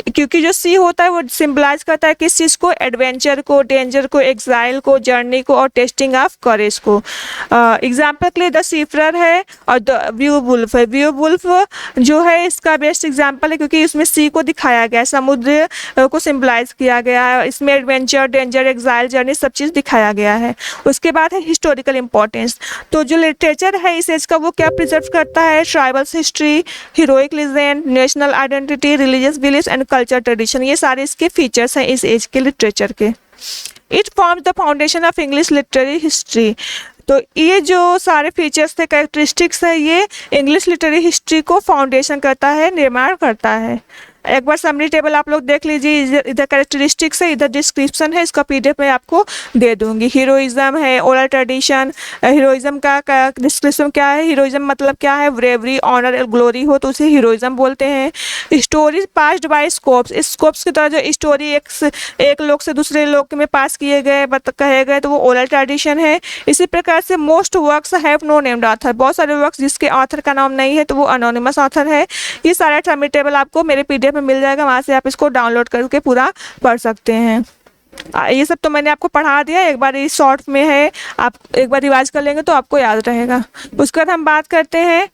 क्योंकि जो सी होता है वो सिम्बलाइज करता है किस चीज़ को, एडवेंचर को, डेंजर को, एग्जाइल को, जर्नी को और टेस्टिंग ऑफ करेज को। एग्जाम्पल के लिए द सीफरर है और द बियोवुल्फ है। बियोवुल्फ जो है इसका बेस्ट एग्जाम्पल है, क्योंकि इसमें सी को दिखाया गया है, समुद्र को सिम्बलाइज किया गया है, इसमें एडवेंचर, डेंजर, एग्जाइल, जर्नी सब चीज़ दिखाया गया है। उसके बाद है हिस्टोरिकल इंपॉर्टेंस। तो जो लिटरेचर है इस एज का वो क्या प्रिजर्व करता है, tribal history, heroic legend, national identity, religious belief and culture tradition, ये सारे इसके फीचर्स हैं इस एज के लिटरेचर के। It forms the foundation of English literary history. तो ये जो सारे फीचर्स थे, कैरेक्टरिस्टिक्स है, ये इंग्लिश लिटरेरी हिस्ट्री को फाउंडेशन करता है, निर्माण करता है। एक बार समरी टेबल आप लोग देख लीजिए, इधर कैरेक्टरिस्टिक्स है, इधर डिस्क्रिप्शन है, इसका पीडीएफ में आपको दे दूंगी। हीरोइज्म है, ओरल ट्रेडिशन, हीरोइज्म का डिस्क्रिप्शन क्या है, हीरोइज्म मतलब क्या है, ब्रेवरी, ऑनर, ग्लोरी हो तो उसे हीरोइज्म बोलते हैं। स्टोरीज पास्ड बाय स्कोप्स, इस स्कोप्स की तरह जो स्टोरी एक लोग से दूसरे लोग में पास किए गए, कहे गए, तो वो ओरल ट्रेडिशन है। इसी प्रकार से most works have no named author, बहुत सारे वर्क्स जिसके ऑथर का नाम नहीं है तो वो अनोनिमस ऑथर है। ये सारा समरी टेबल आपको मेरे पीडीएफ में मिल जाएगा, वहाँ से आप इसको डाउनलोड करके पूरा पढ़ सकते हैं। ये सब तो मैंने आपको पढ़ा दिया, एक बार ये शॉर्ट में है, आप एक बार रिवाइज कर लेंगे तो आपको याद रहेगा। उसके बाद हम बात करते हैं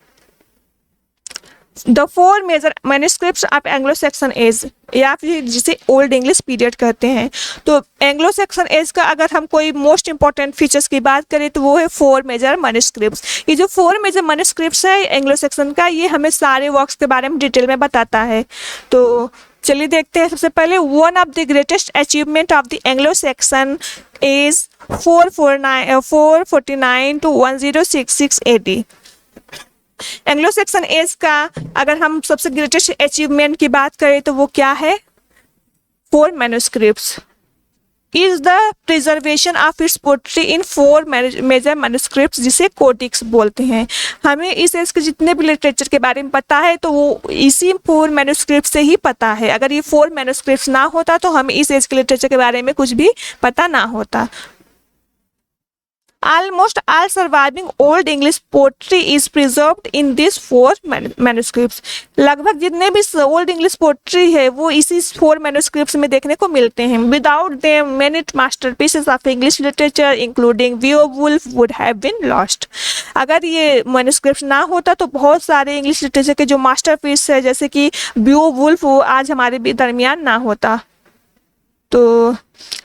the 4 major manuscripts of Anglo Saxon age, या फिर जिसे ओल्ड इंग्लिश पीरियड कहते हैं। तो एंग्लो सेक्सन एज का अगर हम कोई मोस्ट इंपॉर्टेंट फीचर्स की बात करें तो वो है 4 मेजर मैन्युस्क्रिप्ट्स। ये जो 4 मेजर मैन्युस्क्रिप्ट्स है एंग्लो सेक्सन का, ये हमें सारे वर्क्स के बारे में डिटेल में बताता है। तो चलिए देखते हैं। सबसे पहले one of the greatest achievement of the Anglo Saxon age 449 to 1066 AD। Anglo Saxon age का अगर हम सबसे ग्रेटेस्ट अचीवमेंट की बात करें तो वो क्या है, 4 manuscripts is the preservation of its poetry in 4 major manuscripts, जिसे कोटिक्स बोलते हैं। हमें इस एज के जितने भी लिटरेचर के बारे में पता है तो वो इसी 4 मैन्युस्क्रिप्ट से ही पता है। अगर ये 4 मैन्युस्क्रिप्ट्स ना होता तो हमें इस एज के लिटरेचर के बारे में कुछ भी पता ना होता। Almost all surviving Old English poetry is preserved in these 4 manuscripts। लगभग जितने भी ओल्ड इंग्लिश पोट्री है वो इसी 4 मैन्युस्क्रिप्ट्स में देखने को मिलते हैं। Without them, many masterpieces of English literature, including Beowulf, would have been lost। अगर ये मैन्युस्क्रिप्ट ना होता तो बहुत सारे इंग्लिश लिटरेचर के जो मास्टरपीस है जैसे कि बियोवुल्फ, वो आज हमारे भी दरमियान ना होता। तो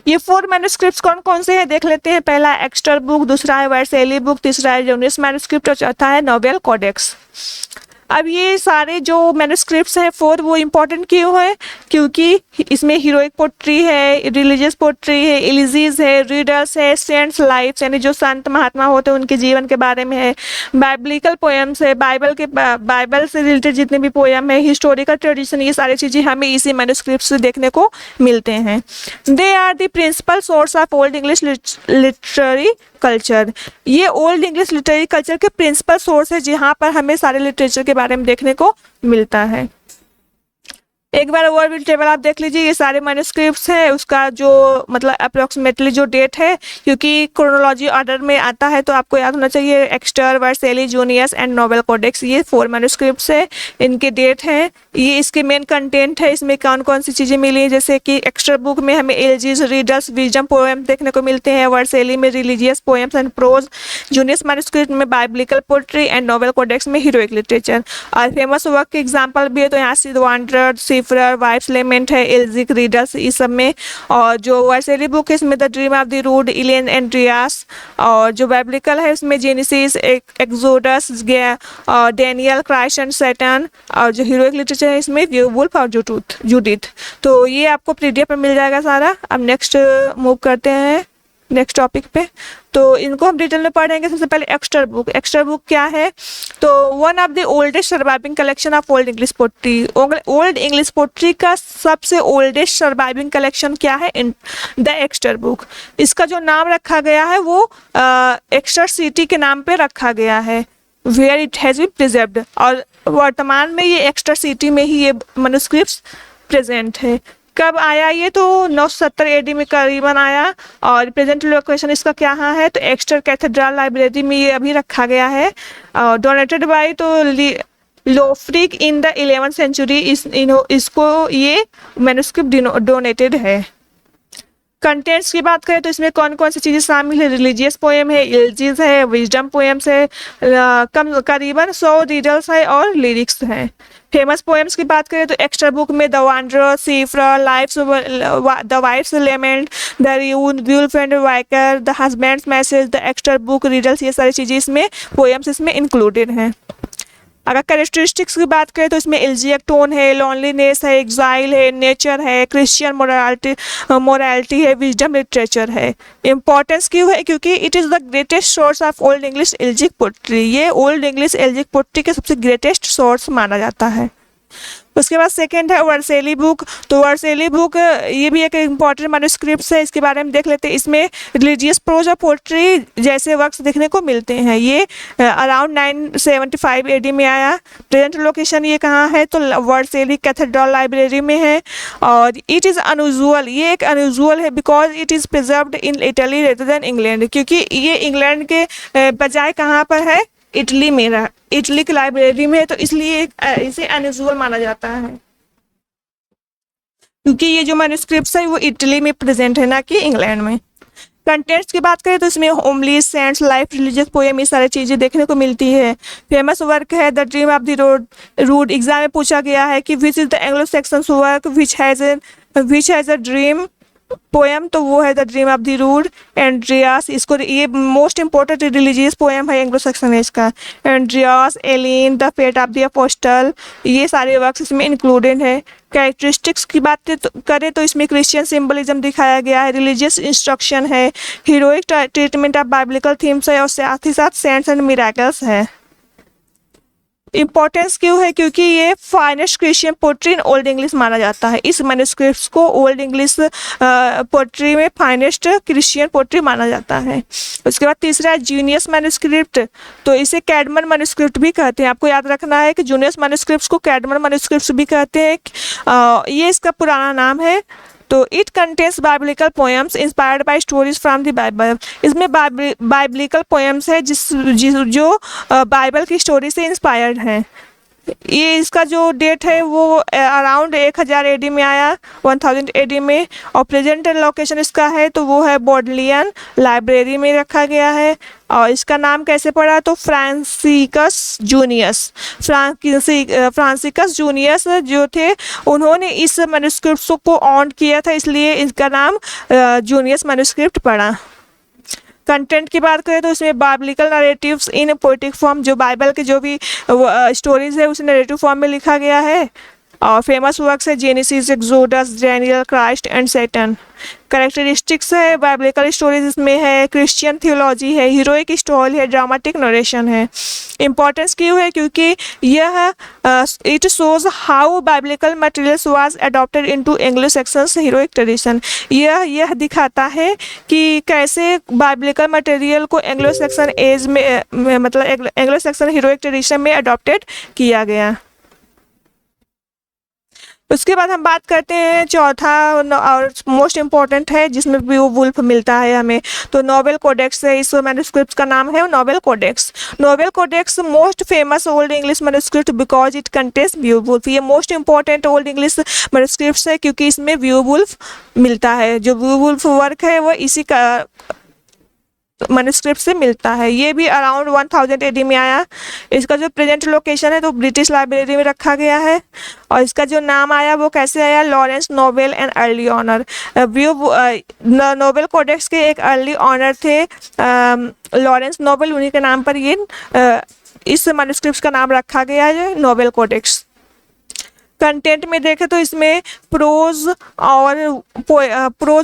ये 4 मैन्युस्क्रिप्ट्स कौन कौन से हैं देख लेते हैं। पहला एक्स्टर बुक, दूसरा है वर्सेली बुक, तीसरा है जोनिस मैन्युस्क्रिप्ट और चौथा है नोबेल कोडेक्स। अब ये सारे जो मैन्युस्क्रिप्ट्स हैं 4 वो इम्पोर्टेंट क्यों है, क्योंकि इसमें हीरोइक पोट्री है, रिलीजियस पोट्री है, एलिजीज है, रीडर्स है, सेंट्स लाइफ यानी जो संत महात्मा होते हैं उनके जीवन के बारे में है, बाइबलिकल पोएम्स है, बाइबल से रिलेटेड जितने भी पोएम है, हिस्टोरिकल ट्रेडिशन, ये सारी चीज़ें हमें इसी मैन्युस्क्रिप्ट से देखने को मिलते हैं। They are the principal source of old English literary culture. ये ओल्ड इंग्लिश लिटरेरी कल्चर के प्रिंसिपल सोर्स है जहाँ पर हमें सारे लिटरेचर के बारे में देखने को मिलता है। एक बार ओवरव्यू टेबल आप देख लीजिए, ये सारे मैन्युस्क्रिप्ट्स हैं, उसका जो मतलब अप्रोक्सीमेटली जो डेट है, क्योंकि क्रोनोलॉजी ऑर्डर में आता है तो आपको याद होना चाहिए Exeter, Vercelli, Junius and Nowell codex, ये 4 मैन्युस्क्रिप्ट्स है, इनके डेट हैं, ये इसके मेन कंटेंट है, इसमें कौन कौन सी चीज़ें मिली हैं, जैसे कि एक्स्टर बुक में हमें एलिजीज, रीडर्स, विजडम पोएम देखने को मिलते हैं, वर्सेली में religious poems and prose, Junius manuscript में biblical poetry and Nowell Codex में हीरोइक लिटरेचर। और फेमस वर्क के एग्जाम्पल भी है तो यहाँ see the Wanderer, Seafarer, Wife's Lament है, एल्जिक, रीडर्स, इस सब में। और जो वर्सेली बुक है इसमें the dream of the rood, Elene Andreas. और जो बाइबलिकल है उसमें जेनेसिस, एक्सोडस, और डैनियल, क्राइस्ट एंड सैटन। और जो हीरोइक लिटरेचर है इसमें वुल्फ और जूडिथ। तो ये आपको पीडीएफ में मिल जाएगा सारा। अब नेक्स्ट मूव करते हैं नेक्स्ट टॉपिक पे, तो इनको हम डिटेल में पढ़ेंगे। सबसे पहले एक्स्टर बुक। एक्स्टर बुक क्या है, तो one of the oldest surviving collection of old English poetry. Old English poetry का सबसे ओल्डेस्ट सर्वाइविंग कलेक्शन क्या है, द एक्स्टर बुक। इसका जो नाम रखा गया है वो एक्स्टर सिटी के नाम पे रखा गया है, where it has been preserved. और वर्तमान में ये एक्स्टर सिटी में ही ये मैन्युस्क्रिप्ट्स प्रेजेंट है। कब आया ये, तो 970 एडी में करीबन आया। और प्रेजेंट लोकेशन इसका क्या है, तो एक्स्टर कैथेड्रल लाइब्रेरी में ये अभी रखा गया है। डोनेटेड बाय तो लोफ्रिक इन द 11th सेंचुरी इसको ये मैन्युस्क्रिप्ट डोनेटेड है। कंटेंट्स की बात करें तो इसमें कौन कौन सी चीज़ें शामिल है, रिलीजियस पोएम है, एल्जीज है, विजडम पोएम्स है, करीबन 100 रीडल्स है और लिरिक्स हैं। फेमस पोएम्स की बात करें तो एक्स्टर बुक में the Wanderer, Seafarer, the Wife's Lament, the Wulf and वाइकर, the Husband's Message, the Exeter Book, riddles, ये सारी चीज़ें इसमें पोएम्स इसमें इंक्लूडेड हैं। अगर कैरेक्टरिस्टिक्स की बात करें तो इसमें एल्जियक टोन है, लॉनलीनेस है, एग्जाइल है, नेचर है, क्रिश्चियन मोरालिटी है, विजडम लिटरेचर है। इंपॉर्टेंस क्यों है, क्योंकि it is the greatest source of old English elegiac poetry. ये ओल्ड इंग्लिश एल्जिक पोट्री के सबसे ग्रेटेस्ट सोर्स माना जाता है। उसके बाद सेकंड है वर्सेली बुक। तो वर्सेली बुक ये भी एक इम्पॉर्टेंट मैन्युस्क्रिप्ट है, इसके बारे में देख लेते हैं। इसमें रिलीजियस प्रोज और पोट्री जैसे वर्क्स देखने को मिलते हैं। ये अराउंड 975 एडी में आया। प्रेजेंट लोकेशन ये कहाँ है, तो वर्सेली कैथेड्रल लाइब्रेरी में है। और इट इज़ अनयूजुअल, ये एक अनयूजुअल है because it is preserved in Italy rather than England, क्योंकि ये इंग्लैंड के बजाय कहाँ पर है, इटली में रहा, इटली की लाइब्रेरी में है, तो इसलिए इसे अनयूजुअल माना जाता है, क्योंकि ये जो मैन्युस्क्रिप्ट्स है वो इटली में प्रेजेंट है, ना कि इंग्लैंड में। कंटेंट्स की बात करें तो इसमें homily, saints life, religious poem, ये सारी चीज़ें देखने को मिलती है। फेमस वर्क है the dream of the rood. Exam में पूछा गया है कि which is the Anglo Saxon work which has a dream poem, तो वो है the dream of the rood. Andreas, इसको ये मोस्ट इंपॉर्टेंट रिलीजियस पोएम है एंग्लो सेक्शन एज का। Andreas, Elene, the fate of the apostle, ये सारे works इसमें इंक्लूडेड है। कैरेक्टरिस्टिक्स की बात करें तो इसमें क्रिश्चियन सिंबलिज्म दिखाया गया है, रिलीजियस इंस्ट्रक्शन है, heroic treatment of biblical themes है, और साथ ही साथ सेंट्स एंड मिरेकल्स है। इंपॉर्टेंस क्यों है, क्योंकि ये finest Christian poetry in old English माना जाता है। इस मैन्युस्क्रिप्ट्स को ओल्ड इंग्लिश पोट्री में फाइनेस्ट क्रिश्चियन पोट्री माना जाता है। उसके बाद तीसरा है जूनियस मैन्युस्क्रिप्ट। तो इसे कैडमन मैन्युस्क्रिप्ट भी कहते हैं। आपको याद रखना है कि जूनियस मैन्युस्क्रिप्ट्स को कैडमन मैन्युस्क्रिप्ट्स भी कहते हैं। ये इसका पुराना नाम है। तो it contains biblical poems inspired by stories from the Bible. इसमें बाइबलिकल पोएम्स है जो बाइबल की स्टोरी से इंस्पायर्ड हैं। ये इसका जो डेट है वो अराउंड 1000 एडी में आया, 1000 एडी में। और प्रेजेंट लोकेशन इसका है तो वो है बोडलियन लाइब्रेरी में रखा गया है। और इसका नाम कैसे पड़ा, तो फ्रांसिकस जूनियस जो थे उन्होंने इस मैन्युस्क्रिप्ट को ऑन किया था, इसलिए इसका नाम जूनियस मैन्युस्क्रिप्ट पड़ा। कंटेंट की बात करें तो इसमें बाइबलिकल नरेटिव्स इन पोएटिक फॉर्म, जो बाइबल के जो भी स्टोरीज है उसे नरेटिव फॉर्म में लिखा गया है। और फेमस वर्क्स है Genesis, Exodus, Daniel, Christ and Satan. Characteristics है बाइबलिकल स्टोरीज इसमें है, क्रिश्चियन थियोलॉजी है, हीरोइक स्टोरी है, ड्रामेटिक नरेशन है। इम्पोर्टेंस क्यों है? क्योंकि यह it shows how biblical materials was adopted into Anglo Saxons heroic tradition. यह दिखाता है कि कैसे बाइबलिकल मटेरियल को एंग्लो सेक्शन एज में मतलब एंग्लो सेक्शन हीरोइक ट्रेडिशन में अडॉप्टेड किया गया। उसके बाद हम बात करते हैं चौथा और मोस्ट इम्पॉर्टेंट है जिसमें बीओवुल्फ मिलता है हमें, तो नोबेल कोडेक्स है। इस मैन्युस्क्रिप्ट का नाम है Nowell Codex. Nowell Codex most famous Old English manuscript because it contains Beowulf. ये most important Old English manuscript है क्योंकि इसमें बीओवुल्फ मिलता है। जो बीओवुल्फ वर्क है वो इसी का मैन्युस्क्रिप्ट से मिलता है। ये भी अराउंड 1000 AD में आया। इसका जो प्रेजेंट लोकेशन है तो ब्रिटिश लाइब्रेरी में रखा गया है। और इसका जो नाम आया वो कैसे आया? Laurence Nowell and early owner. Nowell codex के एक अर्ली ऑनर थे लॉरेंस नोबेल, उन्हीं के नाम पर ये इस मैन्युस्क्रिप्ट का नाम रखा गया है नोबेल कोडेक्स। कंटेंट में देखें तो इसमें प्रोज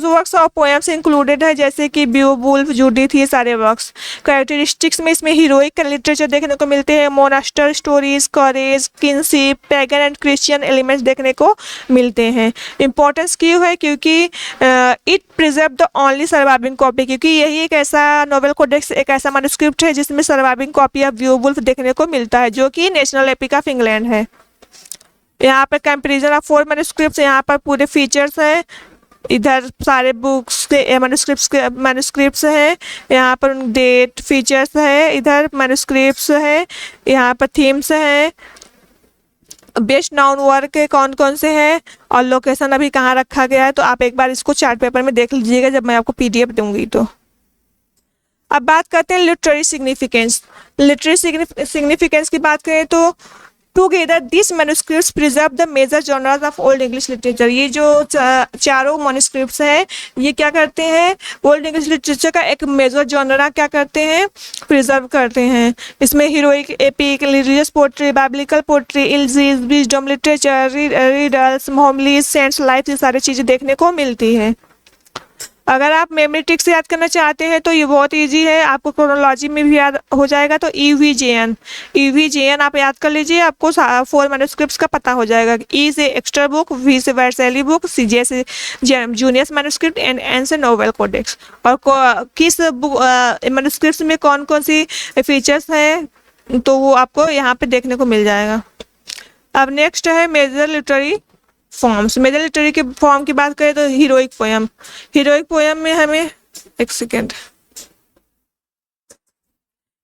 वर्क्स और पोएम्स इंक्लूडेड है, जैसे कि बीओवुल्फ, जूडिथ, ये सारे वर्क्स। कैरेक्टरिस्टिक्स में इसमें हीरोइक लिटरेचर देखने को मिलते हैं, monster stories, courage, kinship, pagan and Christian elements देखने को मिलते हैं। इंपॉर्टेंस क्यों है? क्योंकि it preserve the only surviving copy, क्योंकि यही एक ऐसा नोबेल कोडेक्स एक ऐसा मैन्युस्क्रिप्ट है जिसमें सर्वाइविंग कॉपी ऑफ बीओवुल्फ देखने को मिलता है, जो कि नेशनल एपिक ऑफ इंग्लैंड है। यहाँ पर कंपेरिजन ऑफ 4 मैन्युस्क्रिप्ट्स, यहाँ पर पूरे फीचर्स हैं, इधर सारे बुक्स के मैन्युस्क्रिप्ट्स हैं, यहाँ पर डेट फीचर्स है, इधर मैन्युस्क्रिप्ट्स है, यहाँ पर थीम्स हैं, बेस्ट नाउन वर्क कौन कौन से हैं और लोकेशन अभी कहाँ रखा गया है। तो आप एक बार इसको चार्ट पेपर में देख लीजिएगा जब मैं आपको PDF दूंगी। तो अब बात करते हैं लिटरेरी सिग्निफिकेंस। लिटरेरी सिग्निफिकेंस की बात करें तो together this manuscripts preserve the major genres of old English literature. ये जो चारों मैन्युस्क्रिप्ट्स हैं ये क्या करते हैं? ओल्ड इंग्लिश लिटरेचर का एक मेजर जॉनरा क्या करते हैं? प्रिजर्व करते हैं। इसमें heroic, epic, religious poetry, biblical poetry, elegies, wisdom literature, riddles, homilies, saints life, ये सारी चीज़ें देखने को मिलती हैं। अगर आप मेमोरी ट्रिक से याद करना चाहते हैं तो ये बहुत इजी है, आपको क्रोनोलॉजी में भी याद हो जाएगा। तो EVJN आप याद कर लीजिए, आपको 4 मैन्युस्क्रिप्ट्स का पता हो जाएगा। E से एक्स्ट्रा बुक, V से वर्सैली बुक, J से जूनियर्स मैन्युस्क्रिप्ट एंड N से नोबेल कोडेक्स। और किस मैन्युस्क्रिप्ट्स में कौन कौन सी फीचर्स हैं तो वो आपको यहाँ पे देखने को मिल जाएगा। अब नेक्स्ट है major literary forms. Major literary के फॉर्म की बात करें तो हीरोइक पोएम। हीरोइक पोएम में हमें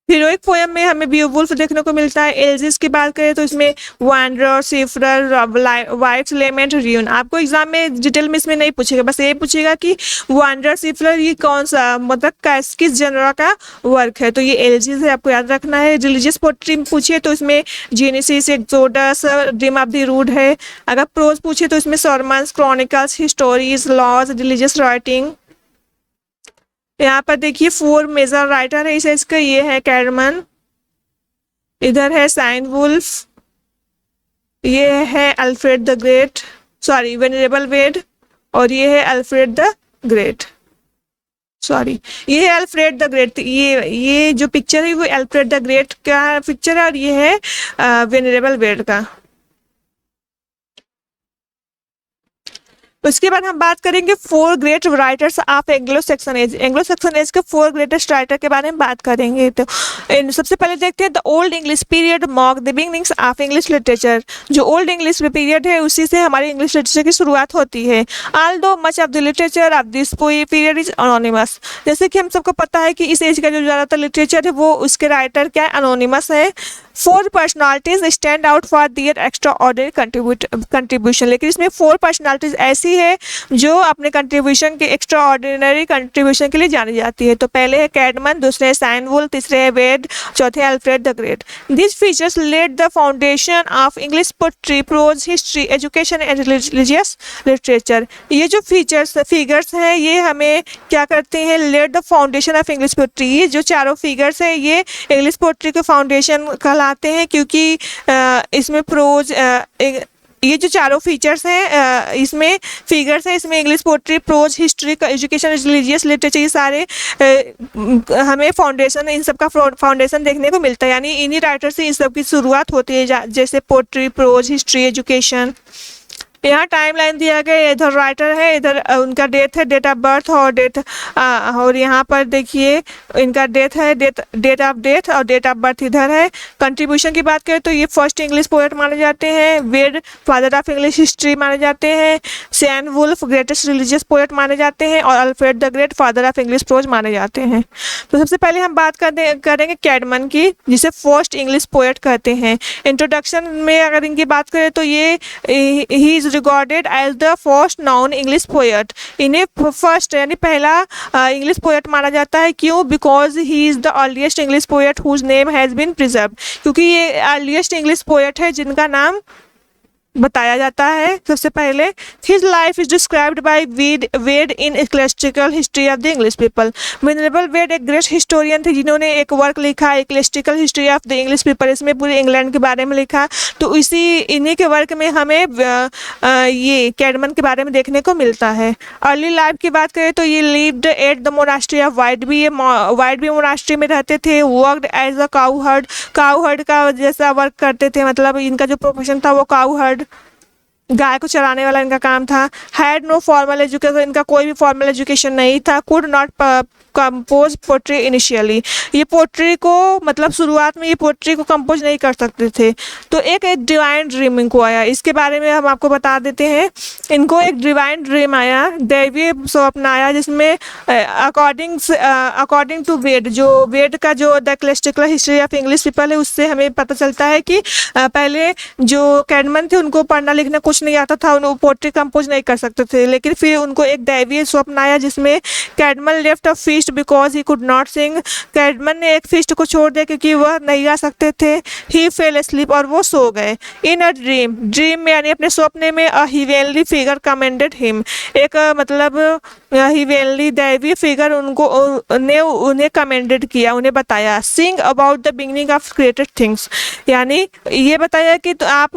हीरोइक पोएम में हमें बीओवुल्फ देखने को मिलता है। एल्जिस की बात करें तो इसमें वांडरर, सिफरर, वाइफ्स लेमेंट, रियून। आपको एग्जाम में डिटेल में इसमें नहीं पूछेगा, बस ये पूछेगा कि वांडरर, सिफरर ये कौन सा मतलब किस जनरा का वर्क है, तो ये एल्जिस है, आपको याद रखना है। रिलीजियस पोट्री पूछिए तो इसमें Genesis, Exodus, Dream of the Rood है। अगर प्रोज पूछे तो इसमें sermons, chronicles, histories, laws, religious writing. यहाँ पर देखिए 4 मेजर राइटर है इस एज का, ये है कैरमन, इधर है साइन वुल्फ, ये है Alfred the great, sorry venerable Bede, और ये है अल्फ्रेड द ग्रेट, सॉरी ये है अल्फ्रेड द ग्रेट। ये जो पिक्चर है वो अल्फ्रेड द ग्रेट का पिक्चर है और ये है वेनरेबल वेड का। उसके बाद हम बात करेंगे 4 great writers of Anglo Saxon age. Anglo Saxon age के 4 ग्रेटेस्ट राइटर के बारे में बात करेंगे। तो सबसे पहले देखते हैं the old English period mark the beginnings of English literature. जो ओल्ड इंग्लिश पीरियड है उसी से हमारी इंग्लिश लिटरेचर की शुरुआत होती है। Although much of the literature of this period is anonymous. जैसे कि हम सबको पता है कि इस एज का जो ज़्यादातर लिटरेचर है वो उसके राइटर क्या है? अनोनिमस है। 4 personalities stand out for their extraordinary contribution. लेकिन इसमें 4 पर्सनालिटीज ऐसी ऐसी है जो अपने कंट्रीब्यूशन के एक्स्ट्रा ऑर्डिनरी कंट्रीब्यूशन के लिए जानी जाती है। तो पहले है कैडमन, दूसरे है साइनवुल्फ, तीसरे है वेड, चौथे Alfred the great. This features led the foundation of English poetry, prose, history, education and religious literature. ये जो फिगर्स हैं ये हमें क्या करते हैं, led the foundation of English poetry. ये जो चारों फिगर्स हैं ये इंग्लिश पोट्री के फाउंडेशन कहलाते हैं, क्योंकि इसमें प्रोज, ये जो चारों फीचर्स हैं इसमें फिगर्स हैं, इसमें English poetry, prose, history, education, religious literature, ये सारे हमें फाउंडेशन, इन सब का फाउंडेशन देखने को मिलता है। यानी इन्हीं राइटर से इन सब की शुरुआत होती है, जैसे पोट्री, प्रोज, हिस्ट्री, एजुकेशन। यहाँ टाइमलाइन दिया गया, इधर राइटर है, इधर उनका डेट है, डेट ऑफ बर्थ और डेट, और यहाँ पर देखिए इनका डेट है, डेट ऑफ डेथ और डेट ऑफ बर्थ इधर है। कंट्रीब्यूशन की बात करें तो ये फर्स्ट इंग्लिश पोएट माने जाते हैं, वेड फादर ऑफ इंग्लिश हिस्ट्री माने जाते हैं, साइनवुल्फ ग्रेटेस्ट रिलीजियस पोएट माने जाते हैं और Alfred the great father of English pros माने जाते हैं। तो सबसे पहले हम बात करेंगे कैडमन की, जिसे फर्स्ट इंग्लिश पोएट कहते हैं। इंट्रोडक्शन में अगर इनकी बात करें तो ये he is regarded as the first known English poet। इन्हें फर्स्ट यानी पहला इंग्लिश पोएट माना जाता है। क्यों? Because he is the earliest English poet whose name has been preserve, क्योंकि ये अर्लीस्ट इंग्लिश पोएट है जिनका नाम बताया जाता है। सबसे पहले his life is described by Bede in ecclesiastical history of the English people. Venerable Bede एक ग्रेट हिस्टोरियन थे जिन्होंने एक वर्क लिखा ecclesiastical history of the English people, इसमें पूरे इंग्लैंड के बारे में लिखा। तो इन्हीं के वर्क में हमें ये कैडमन के बारे में देखने को मिलता है। अर्ली लाइफ की बात करें तो ये lived at the monastery of Whitby, ये वाइटबी मोनास्ट्री में रहते थे। Worked as a cow herd का जैसा वर्क करते थे, मतलब इनका जो प्रोफेशन था वो काउ हर्ड, गाय को चराने वाला इनका काम था। हैड नो फॉर्मल एजुकेशन, इनका कोई भी फॉर्मल एजुकेशन नहीं था। Could not compose poetry initially, ये पोट्री को मतलब शुरुआत में ये पोट्री को कंपोज नहीं कर सकते थे। तो एक डिवाइन ड्रीम इनको आया, इसके बारे में हम आपको बता देते हैं। इनको एक डिवाइन ड्रीम आया, दैवीय स्वप्न आया, जिसमें अकॉर्डिंग टू वेड, जो वेड का जो the classical history of English people है उससे हमें पता चलता है कि पहले जो कैडमन थे उनको पढ़ना लिखना कुछ नहीं आता था, उनको पोट्री कंपोज नहीं कर सकते थे। लेकिन फिर उनको एक दैवीय स्वप्न आया जिसमें Caedmon left a feast because he could not sing, Caedmon ने एक फीस्ट को छोड़ दिया क्योंकि वह नहीं गा सकते थे। ही फेल अस्लीप, और वो सो गए। इन अ ड्रीम में यानी अपने स्वप्न में अ हेवनली फिगर कमेंडेड हिम, एक मतलब हेवनली दैवीय फिगर उन्हें कमेंडेड किया, उन्हें बताया। Sing about the beginning of created things, यानी ये बताया कि तो आप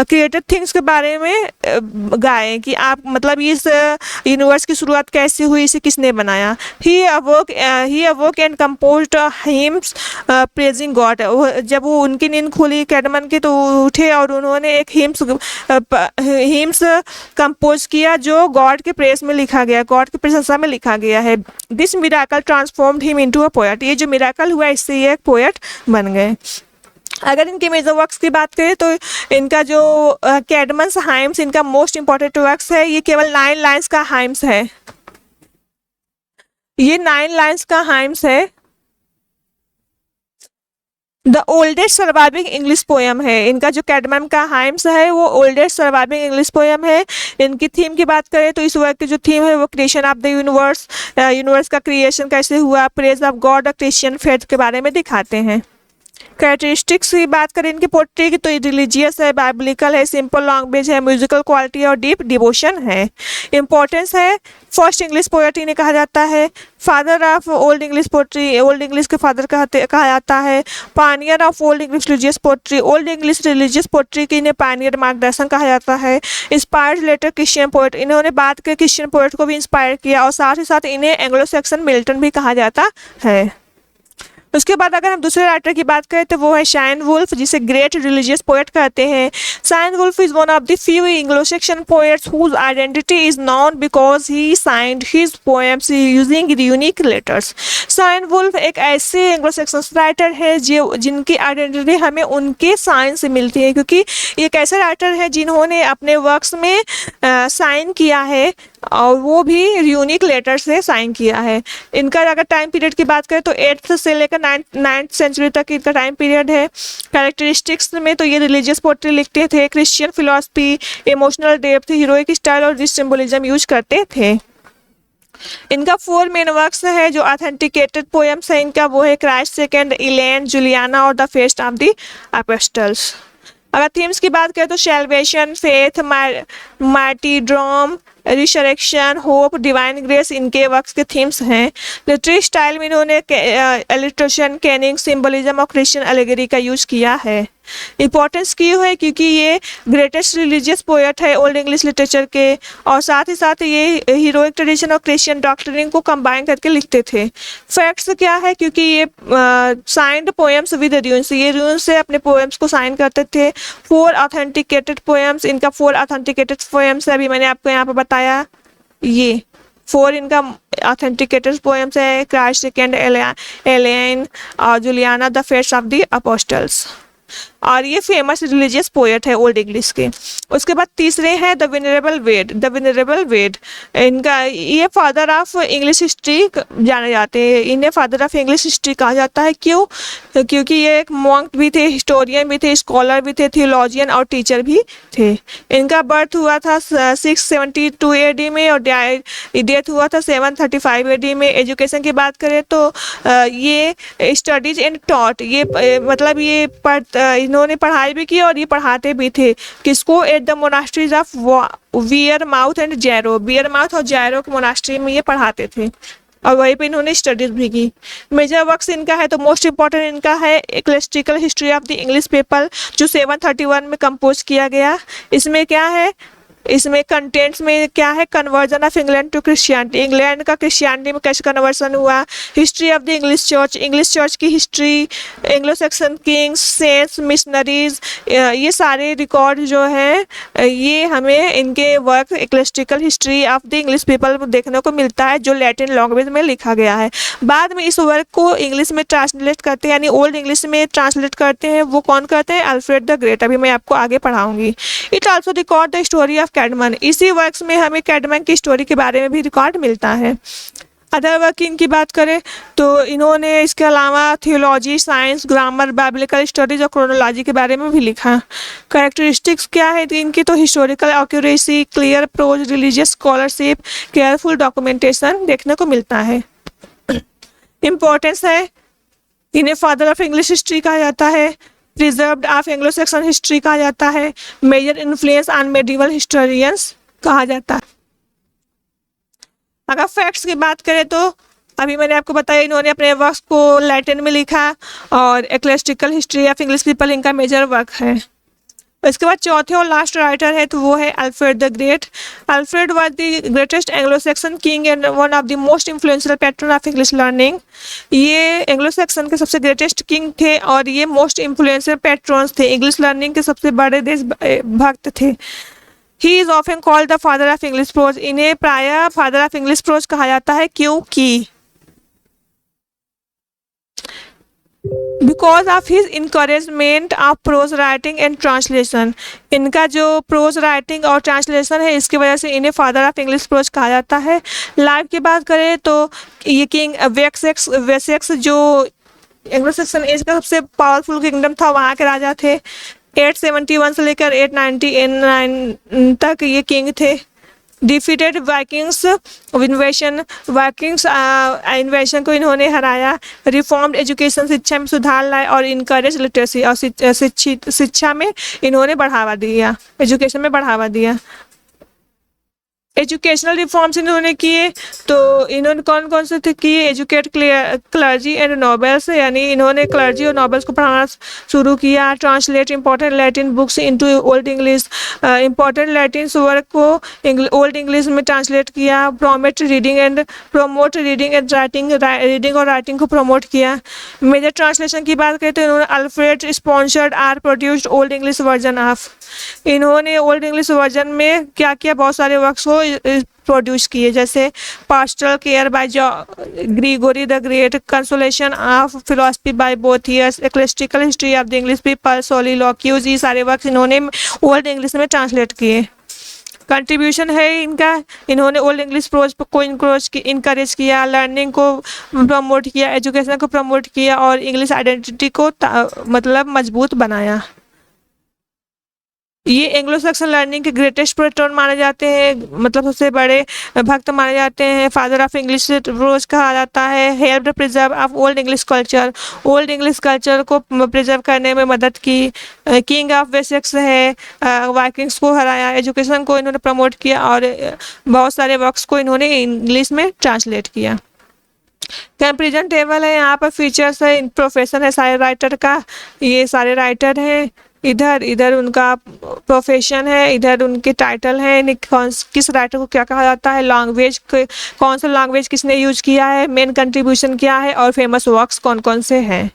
क्रिएटेड थिंग्स के बारे में गाएं कि आप मतलब इस यूनिवर्स की शुरुआत कैसे हुई, इसे किसने बनाया। He awoke and composed hymns praising God, जब वो उनकी नींद खुली कैडमन की तो उठे और उन्होंने एक हिम्स कंपोज किया जो गॉड के प्रेस में लिखा गया, गॉड की प्रशंसा में लिखा गया है। This miracle transformed him into a poet, ये जो मिराकल हुआ इससे ये एक पोएट बन गए। अगर इनके मेजर वर्क्स की बात करें तो इनका जो कैडमन्स हाइम्स इनका मोस्ट इंपॉर्टेंट वर्क्स है। ये केवल 9 लाइन्स का हाइम्स है, ये 9 लाइन्स का हाइम्स है। The oldest surviving English poem है, इनका जो कैडमन का हाइम्स है वो ओल्डेस्ट सर्वाइविंग इंग्लिश पोएम है। इनकी थीम की बात करें तो इस वर्क की जो थीम है वो क्रिएशन ऑफ द यूनिवर्स का क्रिएशन कैसे हुआ, praise of God, Christian faith के बारे में दिखाते हैं। कैरेक्टरिस्टिक्स की बात करें इनकी पोट्री की तो रिलीजियस है, बाइबलिकल है, सिंपल लैंग्वेज है, म्यूजिकल क्वालिटी और डीप डिवोशन है। इंपॉर्टेंस है, फर्स्ट इंग्लिश पोएट इन्हें कहा जाता है। Father of old English poetry, old English के फादर कहा जाता है। Pioneer of old English religious poetry, old English religious poetry की इन्हें पायनियर मार्गदर्शन कहा जाता है। इंस्पायर्ड लेटर क्रिश्चियन पोएट, इन्होंने बात के क्रिश्चियन पोएट को भी इंस्पायर किया और साथ ही साथ इन्हें एंग्लो सैक्सन मिल्टन भी कहा जाता है। उसके बाद अगर हम दूसरे राइटर की बात करें तो वो है साइनवुल्फ, जिसे ग्रेट रिलीजियस पोएट कहते हैं। Cynewulf is one of the few Anglo Saxon poets whose identity is known because he signed his poems using unique letters. Cynewulf एक ऐसे एंग्लो सैक्सन राइटर है जिनकी आइडेंटिटी हमें उनके साइन से मिलती है, क्योंकि ये एक ऐसे राइटर है जिन्होंने अपने वर्क्स में साइन किया है और वो भी यूनिक लेटर से साइन किया है। इनका अगर टाइम पीरियड की बात करें तो 8th से लेकर 9th सेंचुरी तक इनका टाइम पीरियड है। कैरेक्टरिस्टिक्स में तो ये रिलीजियस पोएट्री लिखते थे, Christian philosophy, emotional depth, heroic style और रिच सिंबलिज्म यूज करते थे। इनका 4 मेन वर्क्स है जो ऑथेंटिकेटेड पोएम्स है इनका, वो है क्राइस्ट सेकंड, इलेन, जुलियाना और the feast of the apostles. अगर थीम्स की बात करें तो salvation, faith, martyrdom, resurrection, hope, divine grace इनके वर्क्स के थीम्स हैं। लिटरेरी स्टाइल में इन्होंने एलिट्रेशन, कैनिंग, सिंबलिज्म और क्रिश्चियन एलेगरी का यूज किया है। इंपॉर्टेंस क्यों है? क्योंकि ये ग्रेटेस्ट रिलीजियस पोएट है ओल्ड इंग्लिश लिटरेचर के, और साथ ही साथ ये हीरोइक ट्रेडिशन और क्रिश्चियन डॉक्ट्रिन को कंबाइन करके लिखते थे। फैक्ट्स क्या है? क्योंकि ये साइंड पोएम्स विद र्यून्स, ये र्यून्स से अपने पोएम्स को साइन करते थे। 4 ऑथेंटिकेटेड पोएम्स, इनका 4 ऑथेंटिकेटेड पोएम्स है, अभी मैंने आपको यहाँ पर बताया। ये 4 इनका ऑथेंटिकेटेड पोएम्स है, क्राइस्ट सेकंड, एलेन और Juliana, the feast of the apostles, और ये फेमस रिलीजियस पोएट है ओल्ड इंग्लिश के। उसके बाद तीसरे हैं the venerable Bede. The venerable Bede इनका, ये फादर ऑफ इंग्लिश हिस्ट्री जाने जाते हैं, इन्हें फादर ऑफ इंग्लिश हिस्ट्री कहा जाता है। क्यों? क्योंकि ये एक मॉन्क भी थे, हिस्टोरियन भी थे, स्कॉलर भी थे, थियोलॉजियन और टीचर भी थे। इनका बर्थ हुआ था 672 AD में और डेथ हुआ था 735 AD में। एजुकेशन की बात करें तो ये स्टडीज एंड टॉट, ये मतलब ये इन्होंने पढ़ाई भी की और ये पढ़ाते भी थे। किसको? At the monasteries of Wearmouth and Jarrow, Wearmouth और जैरो के मोनास्ट्री में ये पढ़ाते थे और वहीं पे इन्होंने स्टडीज भी की। मेजर वर्क्स इनका है तो मोस्ट इंपॉर्टेंट इनका है ecclesiastical history of the English people, जो 731 में कंपोज किया गया। इसमें क्या है? इसमें कंटेंट्स में क्या है? Conversion of England to Christianity, England का क्रिश्चियनिटी में कैसे कन्वर्सन हुआ, history of the English church, English church की history, Anglo Saxon kings, saints, missionaries, ये सारे रिकॉर्ड जो है ये हमें इनके work ecclesiastical history of the English people देखने को मिलता है, जो लैटिन लैंग्वेज में लिखा गया है। बाद में इस वर्क को इंग्लिश में ट्रांसलेट करते हैं, यानी ओल्ड इंग्लिश में ट्रांसलेट करते हैं, वो कौन करते हैं? अल्फ्रेड द ग्रेट, अभी मैं आपको आगे पढ़ाऊंगी। It also record the story of Caedmon, इसी वर्क्स में हमें कैडमन की स्टोरी के बारे में भी रिकॉर्ड मिलता है। अदर वर्क इनकी बात करें तो इन्होंने इसके अलावा theology, science, grammar, biblical studies और क्रोनोलॉजी के बारे में भी लिखा। कैरेक्टरिस्टिक्स क्या है इनकी? तो historical accuracy, clear prose, religious scholarship, careful documentation देखने को मिलता है। इंपॉर्टेंस है, इन्हें फादर ऑफ इंग्लिश हिस्ट्री कहा जाता है, preserved of Anglo Saxon history कहा जाता है, major influence on medieval historians कहा जाता है। अगर फैक्ट्स की बात करें तो अभी मैंने आपको बताया इन्होंने अपने वर्क्स को लैटिन में लिखा और एक्लेस्टिकल हिस्ट्री ऑफ इंग्लिश पीपल इनका मेजर वर्क है। इसके बाद चौथे और लास्ट राइटर है तो वो है Alfred the great. Alfred was the greatest Anglo Saxon king and one of the most influential pattern of English learning. ये एंग्लो सैक्सन के सबसे ग्रेटेस्ट किंग थे और ये मोस्ट इन्फ्लुएंशियल पैट्रन्स थे, इंग्लिश लर्निंग के सबसे बड़े देशभक्त थे। He is often called the father of English pros, इन्हें प्रायः फादर ऑफ इंग्लिश प्रोज कहा जाता है। क्योंकि because of his encouragement of pros writing and translation, इनका जो प्रोज राइटिंग और ट्रांसलेशन है इसकी वजह से इन्हें फादर ऑफ इंग्लिश प्रोज कहा जाता है। लाइफ की बात करें तो ये किंग वेसेक्स जो एंग्लो सैक्सन एज का सबसे पावरफुल किंगडम था वहाँ के राजा थे। 871 से लेकर 899 तक ये किंग थे। डिफीटेड वाइकिंग्स इन्वेशन को इन्होंने हराया। रिफॉर्म्ड एजुकेशन, शिक्षा में सुधार लाए और इनकरेज लिटरेसी, और शिक्षा में इन्होंने बढ़ावा दिया, एजुकेशन में बढ़ावा दिया। एजुकेशनल रिफॉर्म्स इन्होंने किए तो इन्होंने कौन कौन से किए? एजुकेट क्लर्जी एंड नॉवेल्स, यानी इन्होंने क्लर्जी और नॉवेल्स को पढ़ाना शुरू किया। Translate important Latin books into old English, important Latin work को ओल्ड इंग्लिश में ट्रांसलेट किया। प्रोमोट रीडिंग एंड रीडिंग और राइटिंग को प्रमोट किया। मेजर ट्रांसलेशन की बात करें तो इन्होंने Alfred sponsored or produced old English version of, इन्होंने ओल्ड इंग्लिश वर्जन में क्या किया? बहुत सारे वर्क्स को प्रोड्यूस किए, जैसे pastoral care by Gregory the great, consolation of philosophy by Boethius, ecclesiastical history of the English people, soliloquies, ये सारे वर्क्स इन्होंने ओल्ड इंग्लिश में ट्रांसलेट किए। कंट्रीब्यूशन है इनका, इन्होंने ओल्ड इंग्लिश प्रोज को इनकरेज किया, लर्निंग को प्रमोट किया, एजुकेशन को प्रमोट किया और इंग्लिश आइडेंटिटी को मतलब मजबूत बनाया। ये एंग्लो सक्सन लर्निंग के ग्रेटेस्ट पैट्रन माने जाते हैं, मतलब सबसे बड़े भक्त माने जाते हैं। फादर ऑफ इंग्लिश रोज कहा जाता है। Help preserve of old English culture, old English culture को प्रिजर्व करने में मदद की। किंग ऑफ वेसेक्स है, वाइकिंग्स को हराया। एजुकेशन को इन्होंने प्रमोट किया और बहुत सारे वर्क्स को इन्होंने इंग्लिश में ट्रांसलेट किया। कंपेरिजन टेबल है, यहाँ पर फीचर्स है, प्रोफेशन है सारे राइटर का, ये सारे राइटर हैं। इधर उनका प्रोफेशन है, इधर उनके टाइटल हैं, किस राइटर को क्या कहा जाता है, लैंग्वेज कौन सा लैंग्वेज किसने यूज किया है, मेन कंट्रीब्यूशन क्या है और फेमस वर्क्स कौन कौन से हैं।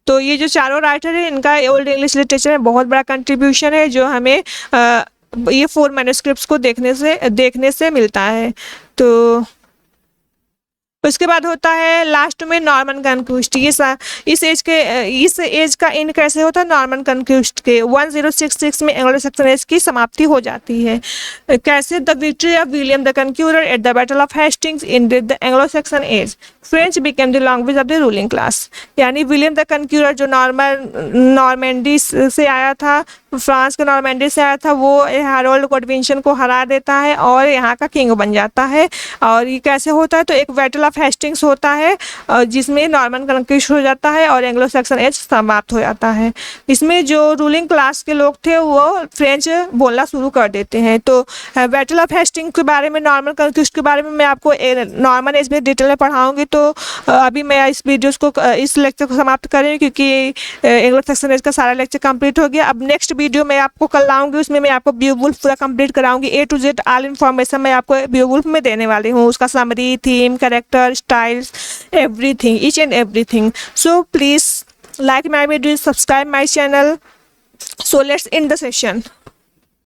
तो ये जो चारों राइटर हैं इनका ओल्ड इंग्लिश लिटरेचर में बहुत बड़ा कंट्रीब्यूशन है, जो हमें ये 4 मैन्युस्क्रिप्ट्स को देखने से मिलता है। तो उसके बाद होता है लास्ट में नॉर्मन कॉन्क्विस्ट। इस एज का एंड कैसे होता है, नॉर्मन कॉन्क्विस्ट के 1066 में एंग्लो सक्सन एज की समाप्ति हो जाती है। कैसे, the victory of William the conqueror at the battle of Hastings in the Anglo Saxon age, French became the language of the ruling class. यानी विलियम द कन्क्यूरर जो नॉर्मैंडी से आया था, फ्रांस के नॉर्मैंडी से आया था, वो हैरोल्ड गॉडविंशन को हरा देता है और यहाँ का किंग बन जाता है। और ये कैसे होता है, तो एक बैटल ऑफ हेस्टिंग्स होता है जिसमें नॉर्मन कॉन्क्विस्ट हो जाता है और एंग्लो सक्सन एज समाप्त हो जाता है। इसमें जो रूलिंग क्लास के लोग थे वो फ्रेंच बोलना शुरू कर देते हैं। तो बैटल ऑफ हेस्टिंग्स के बारे में, नॉर्मन कॉन्क्विस्ट के बारे में मैं आपको नॉर्मन एज में डिटेल में पढ़ाऊंगी। तो अभी मैं इस लेक्चर को समाप्त करें क्योंकि एंग्लो सक्सन एज का सारा लेक्चर कंप्लीट हो गया। अब नेक्स्ट वीडियो मैं आपको कल लाऊंगी, उसमें मैं आपको बियोवुल्फ पूरा कंप्लीट कराऊंगी। A to Z all information मैं आपको बियोवुल्फ में देने वाली हूँ, उसका summary, theme, character, styles, everything, each and everything. So please like my video, subscribe my channel. So let's end the session.